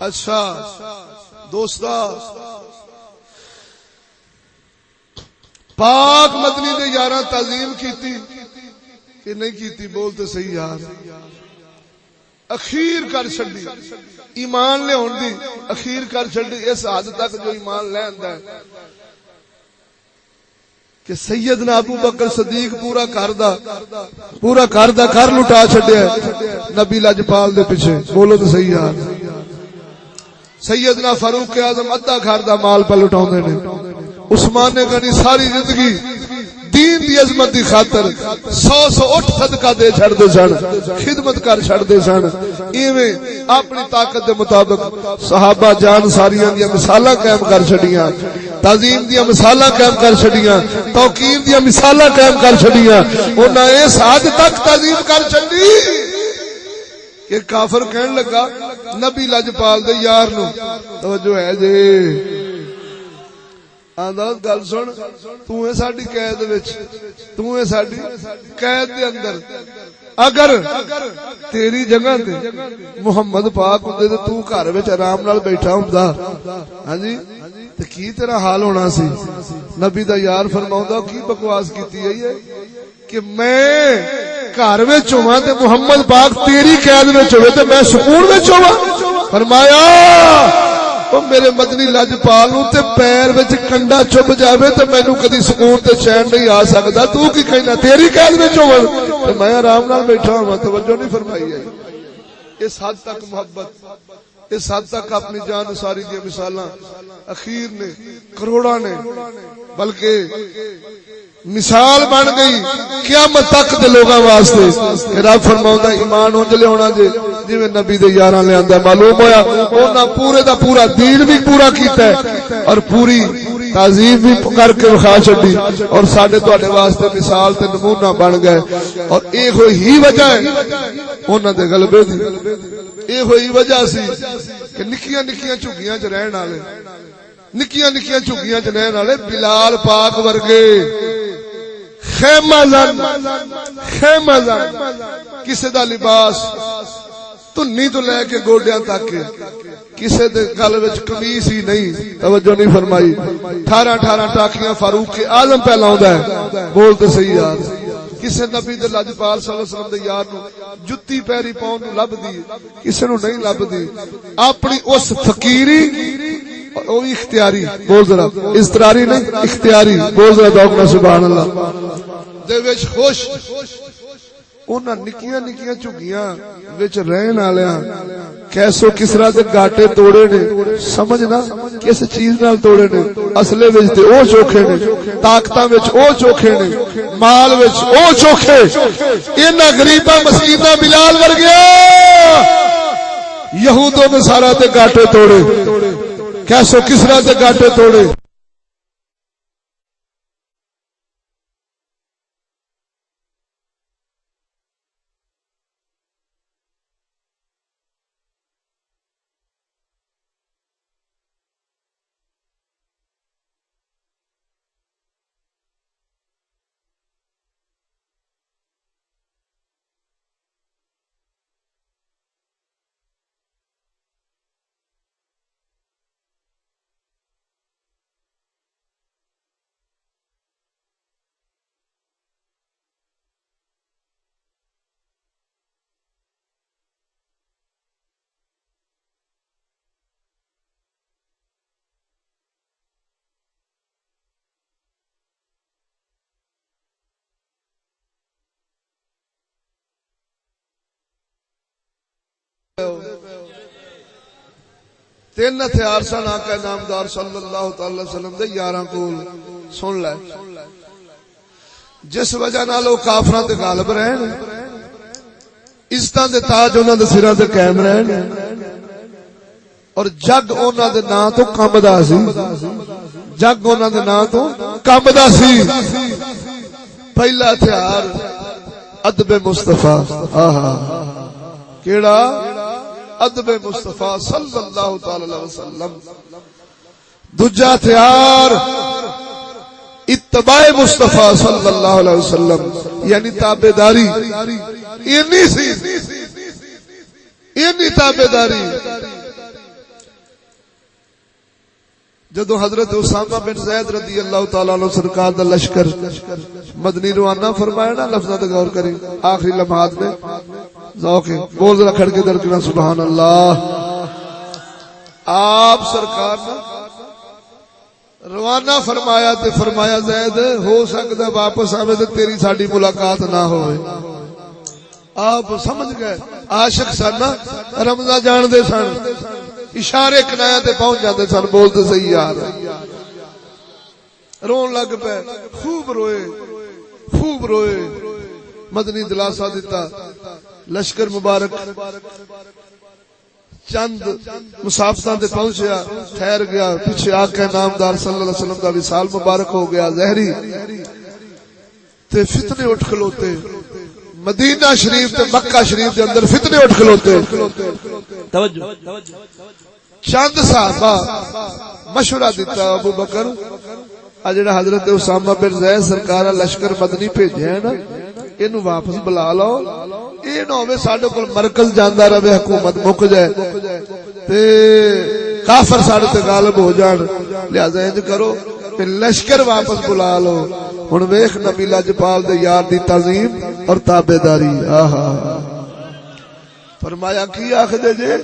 اچھا دوستا پاک مدنی دے یاراں تعظیم کیتی کہ نہیں کیتی بول تے صحیح یار اخیر کر چھڈی ایمان لے ہون دی اخیر کر چھڈی اس حد تک جو ایمان لے آندا ہے کہ سیدنا ابو بکر صدیق پورا کردا کر لٹا چھڈیا نبی لجپال دے پیچھے بولو تے صحیح یار سیدنا فاروق اعظم ادھا گھر دا مال پہ لٹاوندے نے عثمان نے غنی ساری زندگی دین دی عظمت دی خاطر 100 اٹھ صدقہ دے چھڑ دے سن خدمت کر چھڑ دے سن ایویں اپنی طاقت دے مطابق صحابہ جان ساریاں دی مثالاں قائم کر چھڑیاں تعظیم دی مثالاں قائم کر چھڑیاں توقیر دی مثالاں قائم کر چھڑیاں انہاں اس حد تک تعظیم کر چھڑی کہ کافر کہن لگا نبی لجپال دے یار نو توجہ ہے جی آندا گل سن تو ہے ساڈی قید وچ تو ہے ساڈی قید دے اندر اگر تیری جگہ تے محمد پاک ہوندے تے تو گھر وچ آرام نال بیٹھا ہوندا ہاں جی تے کی تیرا حال ہونا سی نبی دا یار فرماوندا کی بکواس کیتی ہے کہ میں گھر وچ ہوواں تے محمد پاک تیری قید وچ ہوے تے میں سکون وچ ہوواں فرمایا او میرے مدنی لجپال نوں تے پیر وچ کنڈا چب جاوے تے مینوں کدی سکون تے چین نہیں آ سکدا تو کی کہنا تیری قید وچ ہون تے میں آرام نال بیٹھا ہاں توجہ نہیں فرمائی ہے اس حد تک محبت اس حد تک اپنی جان ساری دی مثالاں اخیر نے کروڑاں نے بلکہ مثال بن گئی قیامت تک دے لوگاں واسطے کہ رب فرماوندا ایمان اونج لے ہونا جویں نبی دے یاراں لے آندا معلوم ہویا انہاں پورے دا پورا دین بھی پورا کیتا ہے اور پوری تعظیم بھی کر کے وکھا چھڈی اور ساڈے تواڈے واسطے مثال تے نمونہ بن گئے اور اے ہوئی وجہ ہے انہاں دے غلبے دی اے ہوئی وجہ سی کہ نکیاں نکیاں جھگیاں چ رہن والے نکیاں نکیاں جھگیاں چ رہن والے بلال پاک ورگے خیمہ زن کسے دا لباس تنی تو لے کے گوڈیاں تک کسے دے گل وچ قمیص ہی نہیں توجہ نہیں فرمائی 18 ٹاکیاں فاروق اعظم پہ لاوندا ہے بولتے صحیح یار کسے نبی دے لجپال صلی اللہ علیہ وسلم دے یار نو جُتی پیری پاؤں نو لب دی کسے نو نہیں لب دی اپنی اس فقیری او اختیاری بول ذرا اضطراری نہیں اختیاری بول ذرا دوکنا سبحان اللہ دے وچ خوش انہاں نکیاں نکیاں جھگیاں وچ رہن والیاں کیسو کسرا دے گاٹے توڑے نے سمجھنا کس چیز نال توڑے نے اصلے وچ تے او چوکھے نے طاقتاں وچ او چوکھے نے مال وچ او چوکھے انہاں غریباں مسکیناں بلال ورگیا یہود و نصارا دے گاٹے توڑے کیسو کسرا دے گاٹے توڑے تین ہتھیار سن آقا نامدار صلی اللہ تعالی وسلم دے یاراں کول، سن لے جس وجہ نال او کافراں تے غالب رہن، عزتاں دے تاج انہاں دے سراں تے قائم رہن، اور جگ انہاں دے نام تو کمبدا سی، جگ انہاں دے نام تو کمبدا سی۔ پہلا ہتھیار ادب مصطفیٰ، آہا کیڑا؟ ادب مصطفیٰ صلی اللہ تعالی علیہ وسلم۔ دوجا ہتھیار اتباع مصطفیٰ صلی اللہ علیہ وسلم، یعنی تابعداری، اینی سی، اینی تابعداری۔ جدو حضرت اسامہ بن زید رضی اللہ تعالیٰ عنہ سرکار دا لشکر مدنی روانہ فرمایا نا، لفظاں تے غور کریں، آخری لمحات میں ذوق ہے، بول ذرا کھڑ کے درکنا سبحان اللہ۔ آپ سرکار نے روانہ فرمایا تے فرمایا زید ہو سکتا واپس آوے تے تیری ساڈی ملاقات نہ ہوئے۔ آپ سمجھ گئے، عاشق سن نا، رمضان جان دے سن، اشارے کنایا تے پہنچ جاتے سن، بولتے صحیح یار، رون لگ پے، خوب روئے، خوب روئے۔ مدنی دلاسا دیتا، لشکر مبارک چند مسافتاں تے پہنچیا، ٹھہر گیا، پیچھے آقا نامدار صلی اللہ علیہ وسلم دا وصال مبارک ہو گیا، زہری تے فتنے اٹھ کھلوتے، مدینہ شریف تے مکہ شریف دے اندر فتنے اٹھ کھلوتے۔ توجہ، چند صحابہ مشورہ دیتا، ابو بکر جڑا حضرت اسامہ بن زید سرکار لشکر مدنی بھیجیا ہے نا، اینو واپس بلا لو، اے نہ ہوے ساڈے کول مرکز جاندا رہے، حکومت مک جائے تے کافر ساڈے تے غالب ہو جان، لہذا انج کرو تے لشکر واپس بلا لو۔ ہن ویکھ نبی لاجپال دے یار دی تعظیم اور تابعداری، آہا فرمایا کی آخدے جے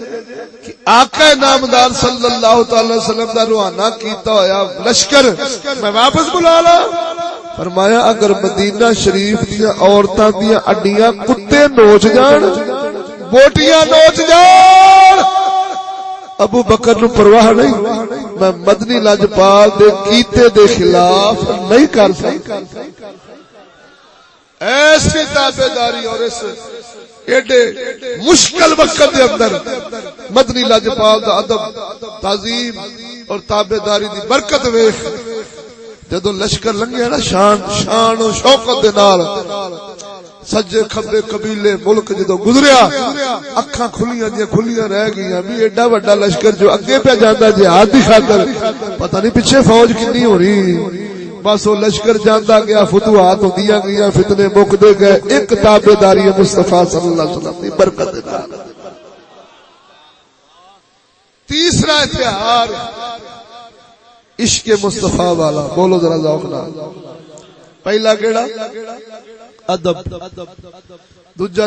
کہ آقا نامدار صلی اللہ تعالی وسلم دا روانہ کیتا ہویا لشکر میں واپس بلا لا۔ فرمایا اگر مدینہ شریف دیاں عورتاں دیاں اڈیاں کتے نوچ جان، بوٹیاں نوچ جان، ابو بکر نو پرواہ نہیں، میں مدنی لاجپال دے کیتے دے خلاف نہیں کر سکتا۔ ایسی تابعداری اور اس ایڈے مشکل وقت دے اندر مدنی لاجپال دا ادب، تعظیم اور تابعداری دی برکت ویکھ، جدو لشکر لنگیا نا شان و شوقت دے نال، سجے کھبے قبیلے ملک جدو گزریا، اکھاں کھلیاں رہ گئیاں بھی ایڈا وڈا لشکر جو اگے پہ جاندا جہاد دی خاطر، پتہ نہیں پیچھے فوج کتنی ہونی، بس وہ لشکر جاندا گیا، فتوحات ہوندیاں گئیاں، فتنے مکدے گئے، ایک تابعداری مصطفیٰ صلی اللہ علیہ وسلم دی برکت ہے۔ تیسرا اتحاد عشق مصطفیٰ والا، بولو ذرا ذوق نال۔ پہلا کیڑا؟ ادب، دوجا